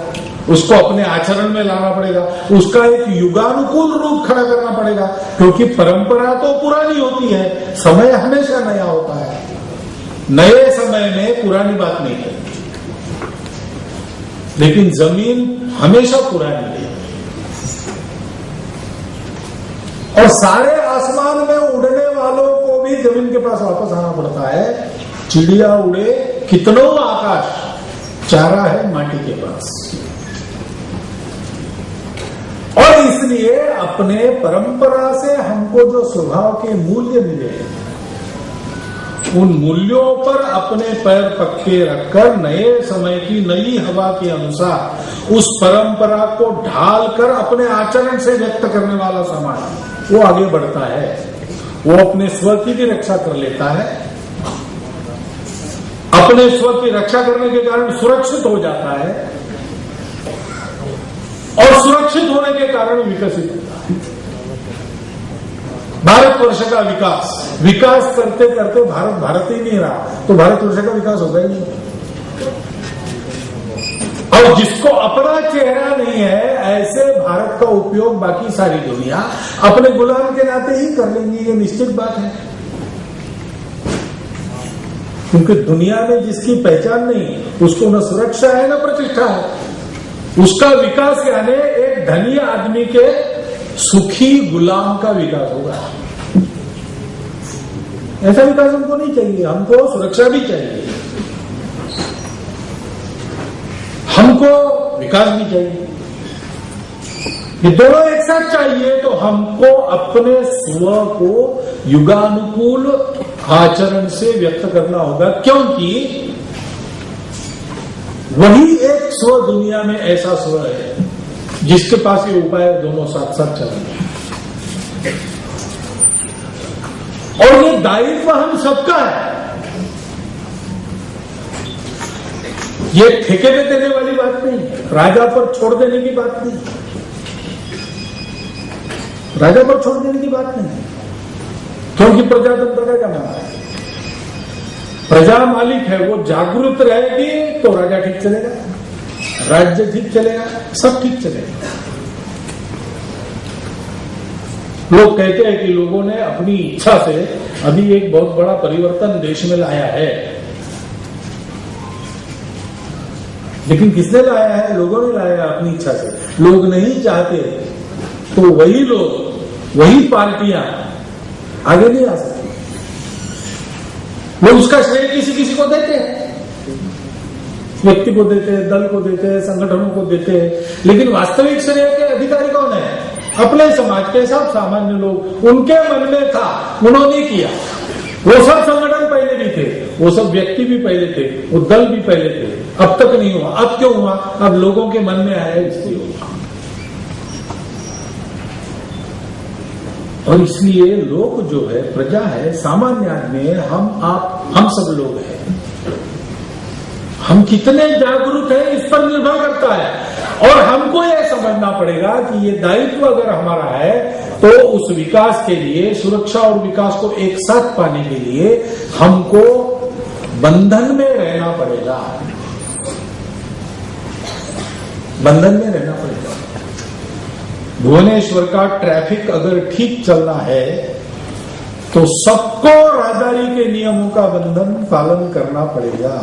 Speaker 1: उसको अपने आचरण में लाना पड़ेगा, उसका एक युगानुकूल रूप खड़ा करना पड़ेगा। क्योंकि परंपरा तो पुरानी होती है, समय हमेशा नया होता है। नए समय में पुरानी बात नहीं है, लेकिन जमीन हमेशा पुरानी है। और सारे आसमान में उड़ने वालों को भी जमीन के पास वापस आना पड़ता है। चिड़िया उड़े कितनों आकाश, चारा है माटी के पास। और इसलिए अपने परंपरा से हमको जो स्वभाव के मूल्य मिले, उन मूल्यों पर अपने पैर पक्के रखकर नए समय की नई हवा के अनुसार उस परंपरा को ढालकर अपने आचरण से व्यक्त करने वाला समाज वो आगे बढ़ता है। वो अपने स्व की भी रक्षा कर लेता है, अपने स्व की रक्षा करने के कारण सुरक्षित हो जाता है और सुरक्षित होने के कारण विकसित होता है। भारतवर्ष का विकास करते करते भारत ही नहीं रहा, तो भारतवर्ष का विकास होगा ही नहीं। और जिसको अपना चेहरा नहीं है, ऐसे भारत का उपयोग बाकी सारी दुनिया अपने गुलाम के नाते ही कर लेंगी, ये निश्चित बात है। क्योंकि दुनिया में जिसकी पहचान नहीं, उसको न सुरक्षा है न प्रतिष्ठा है। उसका विकास यानी एक धनी आदमी के सुखी गुलाम का विकास होगा। ऐसा विकास हमको नहीं चाहिए, हमको सुरक्षा भी चाहिए, हमको विकास भी चाहिए। ये दोनों एक साथ चाहिए, तो हमको अपने स्व को युगानुकूल आचरण से व्यक्त करना होगा। क्योंकि वही एक स्व दुनिया में ऐसा स्व है जिसके पास ये उपाय दोनों साथ साथ चलेंगे। और ये दायित्व हम सबका है। ये ठेके पे देने वाली बात नहीं, राजा पर छोड़ देने की बात नहीं, राजा पर छोड़ देने की बात नहीं। क्योंकि प्रजातंत्र का क्या मामला है, प्रजा मालिक है, वो जागरूक रहेगी तो राजा ठीक चलेगा, राज्य ठीक चलेगा, सब ठीक चलेगा। लोग कहते हैं कि लोगों ने अपनी इच्छा से अभी एक बहुत बड़ा परिवर्तन देश में लाया है, लेकिन किसने लाया है? लोगों ने लाया अपनी इच्छा से। लोग नहीं चाहते तो वही लोग, वही पार्टियां आगे नहीं आ सकती। लोग उसका श्रेय किसी किसी को देते हैं, व्यक्ति को देते हैं, दल को देते हैं, संगठनों को देते हैं, लेकिन वास्तविक श्रेय के अधिकारी कौन है? अपने समाज के सब सामान्य लोग। उनके मन में था, उन्होंने किया। वो सब संगठन पहले भी थे, वो सब व्यक्ति भी पहले थे, वो दल भी पहले थे, अब तक नहीं हुआ। अब क्यों हुआ? अब लोगों के मन में आया, इसलिए हुआ। और इसलिए लोग जो है, प्रजा है, सामान्य आदमी है, हम सब लोग हैं। हम कितने जागरूक हैं इस पर निर्भर करता है। और हमको यह समझना पड़ेगा कि ये दायित्व अगर हमारा है तो उस विकास के लिए, सुरक्षा और विकास को एक साथ पाने के लिए हमको बंधन में रहना पड़ेगा, बंधन में रहना पड़ेगा। भुवनेश्वर का ट्रैफिक अगर ठीक चलना है तो सबको राहदारी के नियमों का बंधन पालन करना पड़ेगा।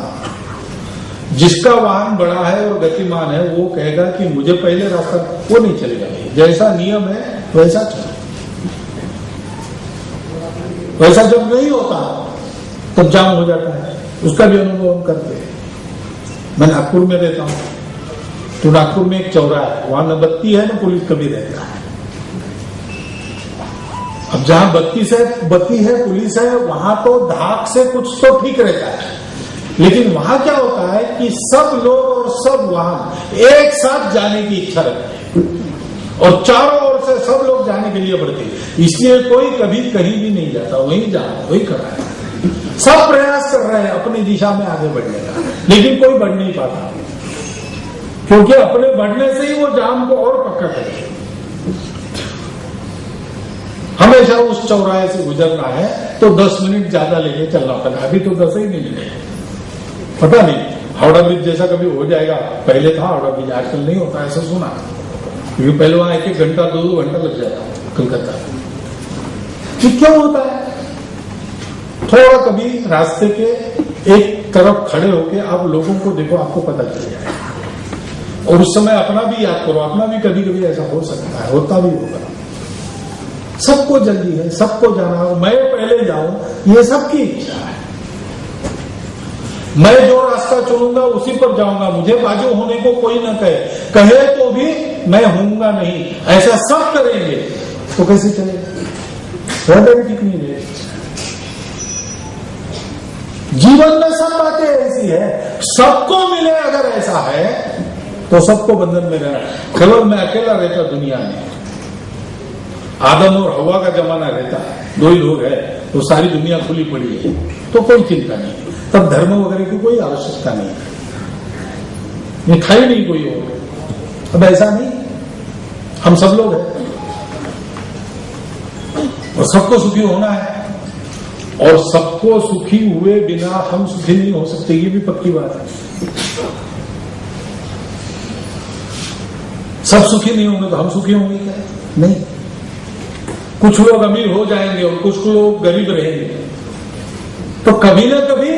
Speaker 1: जिसका वाहन बड़ा है और गतिमान है वो कहेगा कि मुझे पहले रास्ता, वो नहीं चलेगा। जैसा नियम है वैसा चलो। वैसा जब नहीं होता तब जाम हो जाता है। उसका भी अनुभव हम करते हैं। मैं नागपुर में रहता हूं, तो नागपुर में एक चौराहा है, वहां न बत्ती है न पुलिस कभी रहता है। अब जहां बत्ती है पुलिस है, वहां तो धाक से कुछ तो ठीक रहता है, लेकिन वहां क्या होता है कि सब लोग और सब वाहन एक साथ जाने की इच्छा रखते हैं और चारों ओर से सब लोग जाने के लिए बढ़ते हैं। इसलिए कोई कभी कहीं भी नहीं जाता, वहीं जाना, वही कर रहा है। सब प्रयास कर रहे हैं अपनी दिशा में आगे बढ़ने का, लेकिन कोई बढ़ नहीं पाता। क्योंकि अपने बढ़ने से ही वो जाम को और पक्का करेंगे। हमेशा उस चौराहे से गुजरना है तो 10 मिनट ज्यादा लेके चलना पड़ेगा। अभी तो 10 ही नहीं मिले, पता नहीं हावड़ा ब्रिज जैसा कभी हो जाएगा। पहले था हावड़ा ब्रिज, आजकल नहीं होता, ऐसा सुना। क्योंकि पहले वहां 1-1 घंटा 2-2 घंटा लग जाता कलकत्ता। ये क्यों होता है? थोड़ा कभी रास्ते के एक तरफ खड़े होके आप लोगों को देखो, आपको पता चल जाएगा। और उस समय अपना भी याद करो, अपना भी कभी कभी ऐसा हो सकता है, होता भी होगा। सबको जल्दी है, सबको जाना हो, मैं पहले जाऊं, ये सबकी इच्छा है। मैं जो रास्ता चुनूंगा उसी पर जाऊंगा, मुझे बाजू होने को कोई ना कहे तो भी मैं होऊंगा नहीं, ऐसा सब करेंगे तो कैसे चलेगा? ठीक नहीं है। जीवन में सब बातें ऐसी है, सबको मिले अगर ऐसा है तो सबको बंधन में रहना। केवल मैं अकेला रहता दुनिया में, आदम और हवा का जमाना रहता, 2 ही लोग है तो सारी दुनिया खुली पड़ी है, तो कोई चिंता नहीं, तब धर्म वगैरह की कोई आवश्यकता नहीं, ये खाई नहीं कोई और। अब ऐसा नहीं, हम सब लोग हैं और सबको सुखी होना है, और सबको सुखी हुए बिना हम सुखी नहीं हो सकते, ये भी पक्की बात है। सब सुखी नहीं होंगे तो हम सुखी होंगे क्या? नहीं। कुछ लोग अमीर हो जाएंगे और कुछ लोग गरीब रहेंगे, तो कभी ना कभी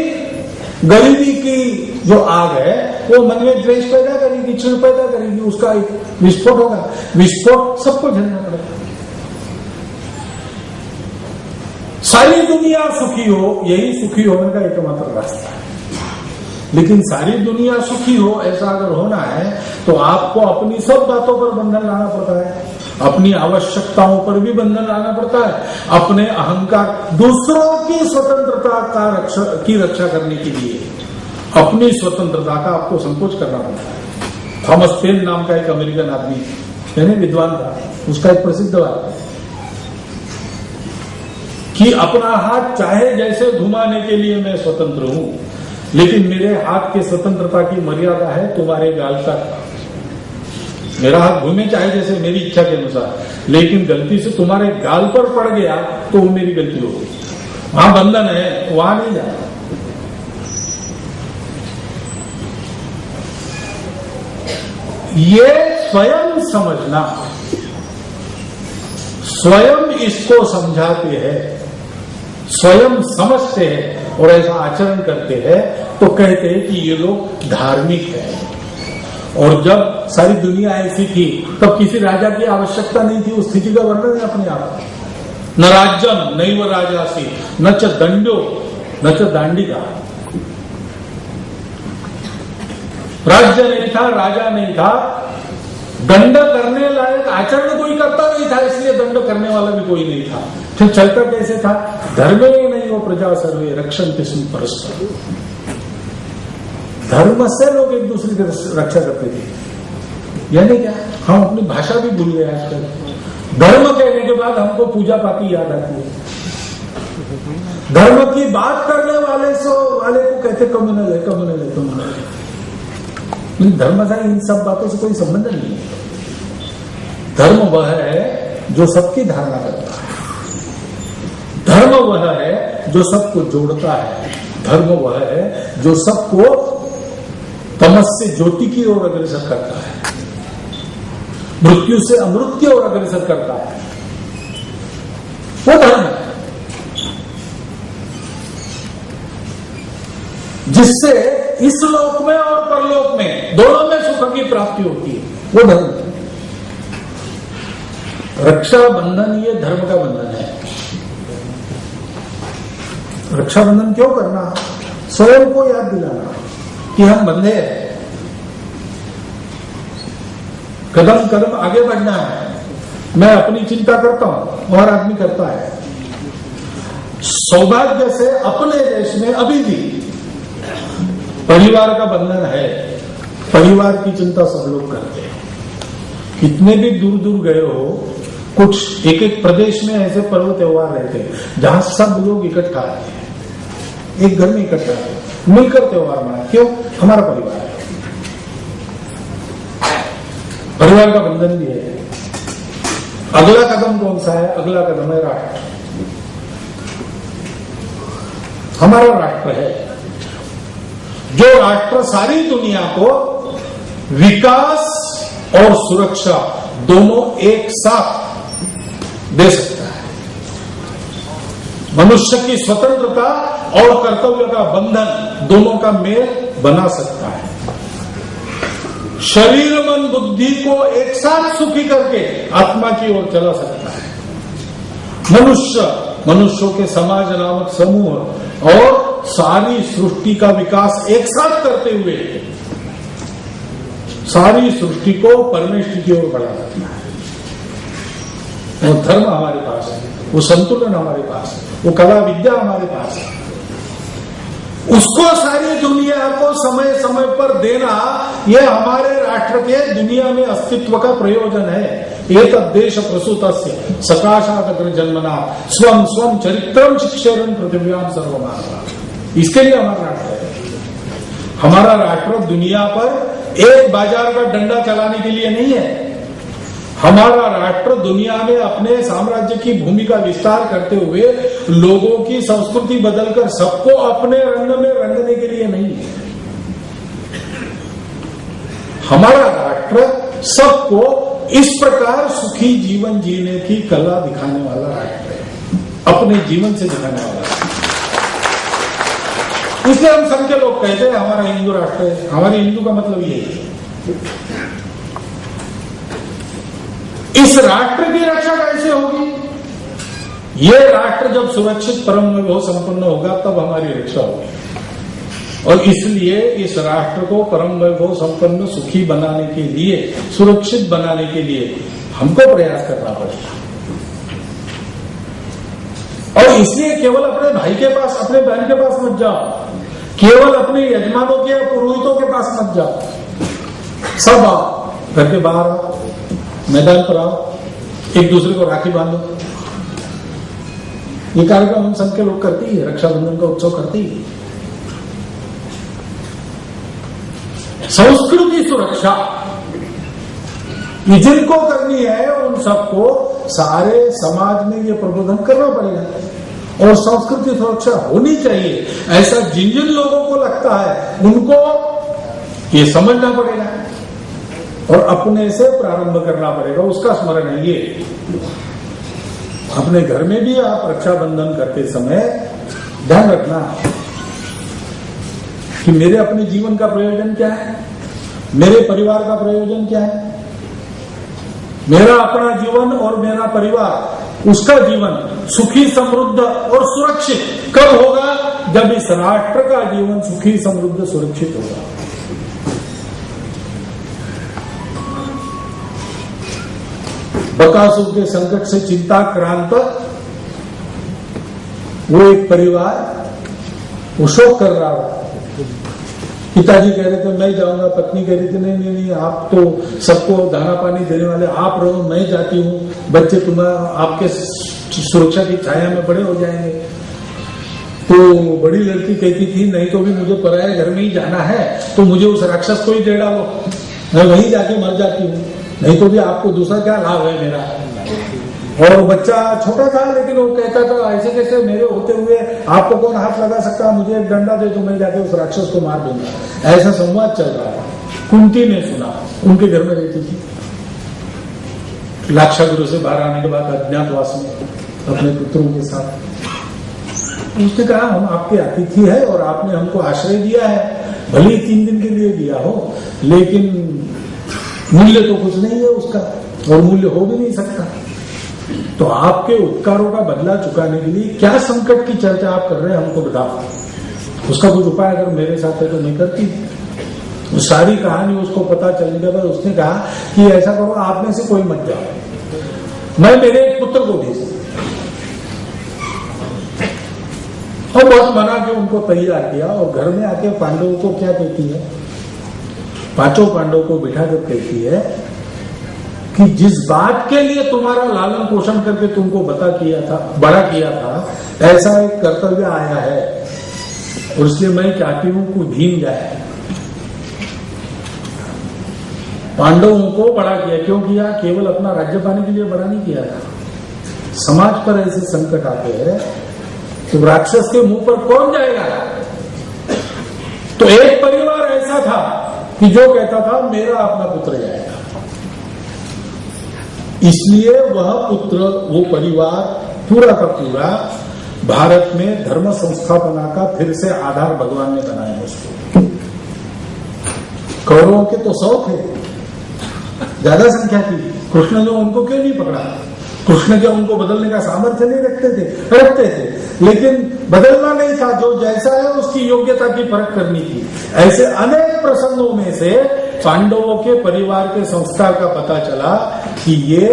Speaker 1: गरीबी की जो आग है वो मन में द्वेष पैदा करेगी, चिढ़ पैदा करेगी, उसका एक विस्फोट होगा। विस्फोट सबको झेलना पड़ेगा। सारी दुनिया सुखी हो, यही सुखी होने का एकमात्र रास्ता है। लेकिन सारी दुनिया सुखी हो ऐसा अगर होना है तो आपको अपनी सब बातों पर बंधन लाना पड़ता है, अपनी आवश्यकताओं पर भी बंधन लाना पड़ता है, अपने अहंकार, दूसरों की स्वतंत्रता की रक्षा करने के लिए अपनी स्वतंत्रता का आपको संकोच करना पड़ता है। थॉमस पेन नाम का एक अमेरिकन आदमी यानी विद्वान था, उसका एक प्रसिद्ध बात है कि अपना हाथ चाहे जैसे घुमाने के लिए मैं स्वतंत्र हूं, लेकिन मेरे हाथ के स्वतंत्रता की मर्यादा है तुम्हारे गाल तक। मेरा हाथ घूमे चाहे जैसे मेरी इच्छा के अनुसार, लेकिन गलती से तुम्हारे गाल पर पड़ गया तो वो मेरी गलती होगी। वहां बंधन है, वहां नहीं जाना। ये स्वयं समझना, स्वयं इसको समझाते हैं, स्वयं समझते हैं और ऐसा आचरण करते हैं तो कहते हैं कि ये लोग धार्मिक है। और जब सारी दुनिया ऐसी थी तब किसी राजा की आवश्यकता नहीं थी, उस स्थिति का वर्णन है अपने आप। न राज्यम नैव राजासी न च दंडो न च दांडिका। राज्य नहीं था, राजा नहीं था, दंड करने लायक आचरण कोई करता नहीं था, इसलिए दंड करने वाला भी कोई नहीं था। फिर चलता कैसे था? धर्मे नहीं वो प्रजा सर्वे रक्षन्ति स्म परस्पर। धर्म से लोग एक दूसरे की रक्षा करते थे। यानी क्या, हम अपनी भाषा भी भूल गए आजकल। धर्म कहने के बाद हमको पूजा पाती याद आती है। धर्म की बात करने वाले को कहते कम्युनल है, कम्युनल है, कम्युनल है। धर्म का इन सब बातों से कोई संबंध नहीं है। धर्म वह है जो सबकी धारणा करता है, धर्म वह है जो सबको जोड़ता है, धर्म वह है जो सबको तमस से ज्योति की ओर अग्रसर करता है, मृत्यु से अमृत की ओर अग्रसर करता है, वो धर्म है जिससे इस लोक में और परलोक में दोनों में सुख की प्राप्ति होती है, वो धर्म है। रक्षाबंधन ये धर्म का बंधन है। रक्षाबंधन क्यों करना? स्वयं को याद दिलाना कि हम बंधे हैं, कदम कदम आगे बढ़ना है। मैं अपनी चिंता करता हूं और आदमी करता है। सौभाग्य से अपने देश में अभी भी परिवार का बंधन है, परिवार की चिंता सब लोग करते हैं। कितने भी दूर दूर गए हो, कुछ एक एक प्रदेश में ऐसे पर्व त्योहार रहते हैं जहां सब लोग इकट्ठा आते हैं, एक घर में इकट्ठा आते हैं, मिलकर त्योहार मनाए। क्यों? हमारा परिवार है। परिवार का बंधन भी है। अगला कदम कौन सा है? अगला कदम है राष्ट्र। हमारा राष्ट्र है जो राष्ट्र सारी दुनिया को विकास और सुरक्षा दोनों एक साथ दे सकता है। मनुष्य की स्वतंत्रता और कर्तव्य का बंधन दोनों का मेल बना सकता है। शरीर मन बुद्धि को एक साथ सुखी करके आत्मा की ओर चला सकता है। मनुष्यों के समाज नामक समूह और सारी सृष्टि का विकास एक साथ करते हुए सारी सृष्टि को परमेश्वर की ओर बढ़ा सकता है। वो धर्म हमारे पास है, वो संतुलन हमारे पास है, वो कला विद्या हमारे पास है। उसको सारी दुनिया को समय समय पर देना, ये हमारे राष्ट्र के दुनिया में अस्तित्व का प्रयोजन है। एक देश प्रसूतस्य सकाशात जन्मना स्वम स्वम चरित्रम शिक्षेरन पृथ्व्याम सर्वमानवा। इसके लिए हमारा राष्ट्र है। हमारा राष्ट्र दुनिया पर एक बाजार का डंडा चलाने के लिए नहीं है। हमारा राष्ट्र दुनिया में अपने साम्राज्य की भूमि का विस्तार करते हुए लोगों की संस्कृति बदलकर सबको अपने रंग में रंगने के लिए नहीं है। हमारा राष्ट्र सबको इस प्रकार सुखी जीवन जीने की कला दिखाने वाला राष्ट्र है, अपने जीवन से दिखाने वाला राष्ट्र। इसलिए हम सब के लोग कहते हैं हमारा हिंदू राष्ट्र है। हमारे हिंदू का मतलब ये है। इस राष्ट्र की रक्षा कैसे होगी? ये राष्ट्र जब सुरक्षित परम वैभव संपन्न होगा तब हमारी रक्षा होगी। और इसलिए इस राष्ट्र को परम वैभव संपन्न सुखी बनाने के लिए, सुरक्षित बनाने के लिए हमको प्रयास करना पड़ेगा। और इसलिए केवल अपने भाई के पास, अपने बहन के पास मत जाओ, केवल अपने यजमानों के या पुरोहितों के पास मत जाओ। सब आओ, घर के बाहर आओ, मैदान पर आओ, एक दूसरे को राखी बांधो। ये कार्यक्रम हम सब के लोग करते ही है, रक्षाबंधन का उत्सव करते ही है। संस्कृति सुरक्षा जिनको करनी है उन सबको सारे समाज में ये प्रबोधन करना पड़ेगा और संस्कृति सुरक्षा होनी चाहिए, ऐसा जिन जिन लोगों को लगता है उनको ये समझना पड़ेगा और अपने से प्रारंभ करना पड़ेगा। उसका स्मरण है ये। अपने घर में भी आप रक्षाबंधन करते समय ध्यान रखना कि मेरे अपने जीवन का प्रयोजन क्या है, मेरे परिवार का प्रयोजन क्या है। मेरा अपना जीवन और मेरा परिवार, उसका जीवन सुखी समृद्ध और सुरक्षित कब होगा? जब इस राष्ट्र का जीवन सुखी समृद्ध सुरक्षित होगा। बकासुर के संकट से चिंताक्रांत वो एक परिवार वो शोक कर रहा था। पिताजी कह रहे थे मैं जाऊंगा, पत्नी कह रही थी नहीं नहीं नहीं, आप तो सबको दाना पानी देने वाले आप रहो, मैं जाती हूँ, बच्चे तुम्हारा आपके सुरक्षा की छाया में बड़े हो जाएंगे। तो बड़ी लड़की कहती थी नहीं तो भी मुझे पराये घर में ही जाना है, तो मुझे उस राक्षस को ही दे डालो, मैं वहीं जाके मर जाती हूँ, नहीं तो भी आपको दूसरा क्या लाभ है मेरा। और बच्चा छोटा था लेकिन वो कहता था ऐसे कैसे मेरे होते हुए आपको कौन हाथ लगा सकता, मुझे एक डंडा दे तो मैं जाके उस राक्षस को मार दूंगा। ऐसा संवाद चल रहा है। कुंती ने सुना, उनके घर में रहती थी, लाक्षागृह से बाहर आने के बाद अज्ञातवास में अपने पुत्रों के साथ उसने कहा हम आपके अतिथि है और आपने हमको आश्रय दिया है, भले 3 दिन के लिए दिया हो, लेकिन मूल्य तो कुछ नहीं है उसका और मूल्य हो भी नहीं सकता। तो आपके उपकारों का बदला चुकाने के लिए क्या संकट की चर्चा आप कर रहे हैं हमको बताओ, उसका कुछ उपाय अगर मेरे साथ है तो मैं करती। उस सारी कहानी उसको पता चलने के बाद उसने कहा कि ऐसा करो आप में से कोई मत जाओ, मैं मेरे एक पुत्र को भेज। और बहुत मना के उनको तैयार किया और घर में आके पांडवों को क्या कहती है, 5 पांडवों को बिठा कर कहती है कि जिस बात के लिए तुम्हारा लालन पोषण करके तुमको बड़ा किया था, ऐसा एक कर्तव्य आया है और इसलिए मैं चाहती हूं कि भीम जाए। पांडवों को बड़ा किया। क्यों किया? केवल अपना राज्य पाने के लिए बड़ा नहीं किया था। समाज पर ऐसे संकट आते हैं तो राक्षस के मुंह पर कौन जाएगा? तो एक परिवार ऐसा था कि जो कहता था मेरा अपना पुत्र जाएगा, इसलिए वह पुत्र, वो परिवार पूरा का पूरा भारत में धर्म संस्थापना का फिर से आधार भगवान ने बनाया उसको। कौरवों के तो 100 थे, ज्यादा संख्या थी। कृष्ण ने उनको क्यों नहीं पकड़ा? कृष्ण क्या उनको बदलने का सामर्थ्य नहीं रखते थे, लेकिन बदलना नहीं था। जो जैसा है उसकी योग्यता की परख करनी थी। ऐसे अनेक प्रसंगों में से पांडवों के परिवार के संस्कार का पता चला कि ये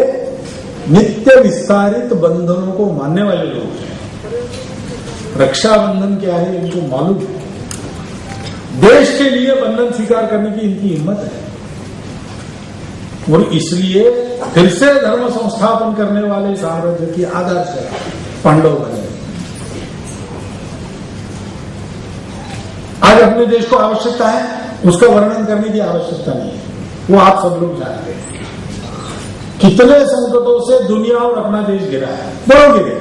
Speaker 1: नित्य विस्तारित बंधनों को मानने वाले लोग हैं। रक्षाबंधन क्या है इनको मालूम है। देश के लिए बंधन स्वीकार करने की इनकी हिम्मत है और इसलिए फिर से धर्म संस्थापन करने वाले साम्राज्य की आदर्श पांडव बने। आज अपने देश को आवश्यकता है, उसका वर्णन करने की आवश्यकता नहीं है, वो आप सब लोग जानते हैं। कितने संकटों से दुनिया और अपना देश घिरा है, बहुत गिरे,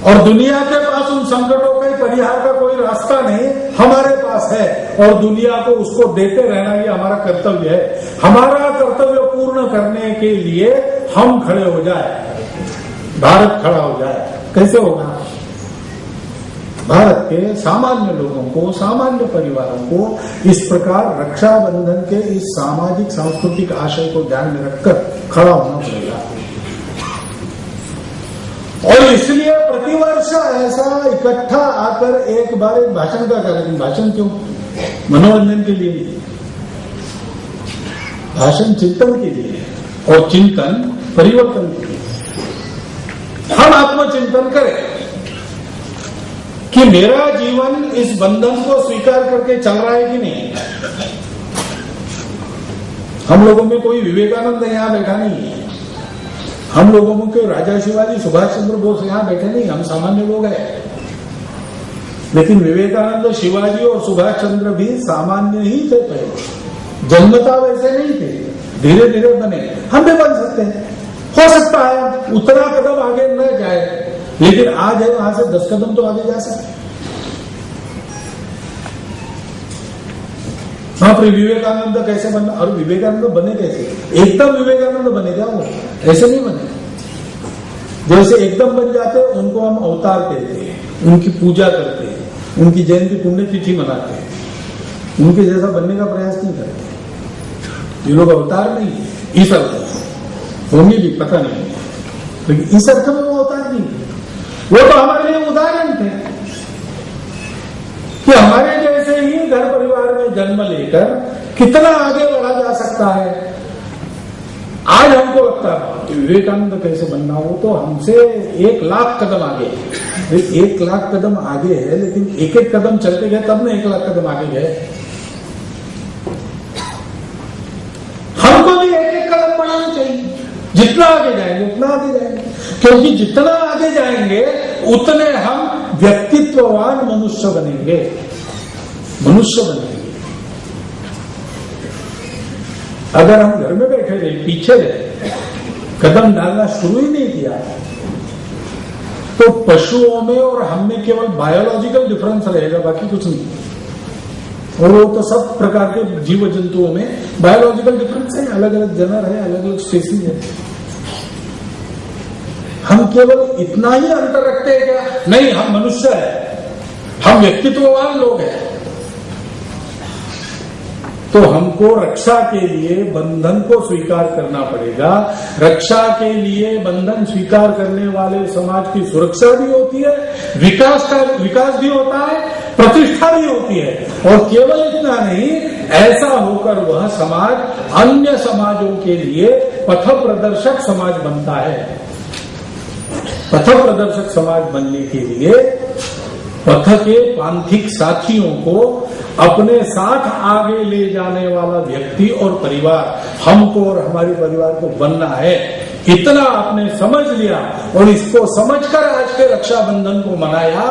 Speaker 1: और दुनिया के पास उन संकटों के परिहार का कोई रास्ता नहीं, हमारे पास है। और दुनिया को उसको देते रहना ये हमारा कर्तव्य है। हमारा कर्तव्य पूर्ण करने के लिए हम खड़े हो जाए, भारत खड़ा हो जाए। कैसे होगा? भारत के सामान्य लोगों को, सामान्य परिवारों को इस प्रकार रक्षाबंधन के इस सामाजिक सांस्कृतिक आशय को ध्यान में रखकर खड़ा होना पड़ेगा। और इसलिए प्रतिवर्ष ऐसा इकट्ठा आकर एक बार एक भाषण का कार्यक्रम, भाषण क्यों? मनोरंजन के लिए, भाषण चिंतन के लिए, और चिंतन परिवर्तन के लिए। हम आत्मचिंतन करें कि मेरा जीवन इस बंधन को स्वीकार करके चल रहा है कि नहीं। हम लोगों में कोई विवेकानंद यहां बैठा नहीं है, हम लोगों में कोई राजा शिवाजी, सुभाष चंद्र बोस यहां बैठे नहीं, हम सामान्य लोग हैं। लेकिन विवेकानंद, शिवाजी और सुभाष चंद्र भी सामान्य ही थे पहले, जन्मता वैसे नहीं थे, धीरे धीरे बने। हम भी बन सकते हैं, हो सकता है उतना कदम आगे न जाए, लेकिन आज है वहां से 10 कदम तो आगे जा सकते। महाप्रभु विवेकानंद कैसे बनना? और विवेकानंद बने कैसे? एकदम विवेकानंद बने क्या? वो ऐसे नहीं बने। जैसे एकदम बन जाते उनको हम अवतार कहते हैं, उनकी पूजा करते हैं, उनकी जयंती पुण्यतिथि मनाते हैं, उनके जैसा बनने का प्रयास नहीं करते। ये लोग अवतार नहीं है इस अर्थ में, होंगे भी पता नहीं, लेकिन इस अर्थ में वो अवतार नहीं है। वो तो हमारे लिए उदाहरण थे कि हमारे जैसे ही घर परिवार में जन्म लेकर कितना आगे बढ़ा जा सकता है। आज हमको लगता है कि विवेकानंद कैसे बनना, हो तो हमसे 1 लाख कदम आगे है। 1 लाख कदम आगे है, लेकिन एक एक कदम चलते गए तब ना 1 लाख कदम आगे गए। हमको भी एक एक कदम बढ़ाना चाहिए, जितना आगे जाएंगे उतना आगे जाएंगे, क्योंकि जितना आगे जाएंगे उतने हम व्यक्तित्ववान मनुष्य बनेंगे, मनुष्य बनेंगे। अगर हम घर में बैठे रहे, पीछे रहे, कदम डालना शुरू ही नहीं किया, तो पशुओं में और हम में केवल बायोलॉजिकल डिफरेंस रहेगा, बाकी कुछ नहीं। और वो तो सब प्रकार के जीव जंतुओं में बायोलॉजिकल डिफरेंस है, अलग अलग जनर है, अलग अलग स्पेसीज है। हम केवल इतना ही अंतर रखते हैं क्या? नहीं, हम मनुष्य है, हम व्यक्तित्ववान लोग हैं। तो हमको रक्षा के लिए बंधन को स्वीकार करना पड़ेगा। रक्षा के लिए बंधन स्वीकार करने वाले समाज की सुरक्षा भी होती है, विकास भी होता है, प्रतिष्ठा भी होती है। और केवल इतना नहीं, ऐसा होकर वह समाज अन्य समाजों के लिए पथ प्रदर्शक समाज बनता है। पथ प्रदर्शक समाज बनने के लिए पथ के पांथिक साथियों को अपने साथ आगे ले जाने वाला व्यक्ति और परिवार, हमको और हमारे परिवार को बनना है। इतना आपने समझ लिया और इसको समझकर आज के रक्षाबंधन को मनाया,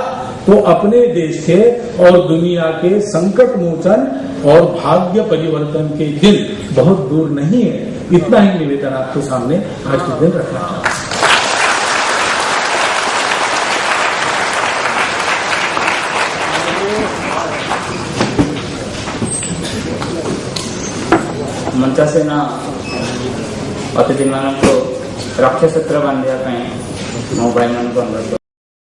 Speaker 1: वो अपने देश के और दुनिया के संकट मोचन और भाग्य परिवर्तन के दिन बहुत दूर नहीं है। इतना ही निवेदन आपके सामने आज के दिन रखना चाहता हूं।
Speaker 2: मंचासेना अतिथि मान रक्षासूत्र बांधा मोबाइल मान अनुरोध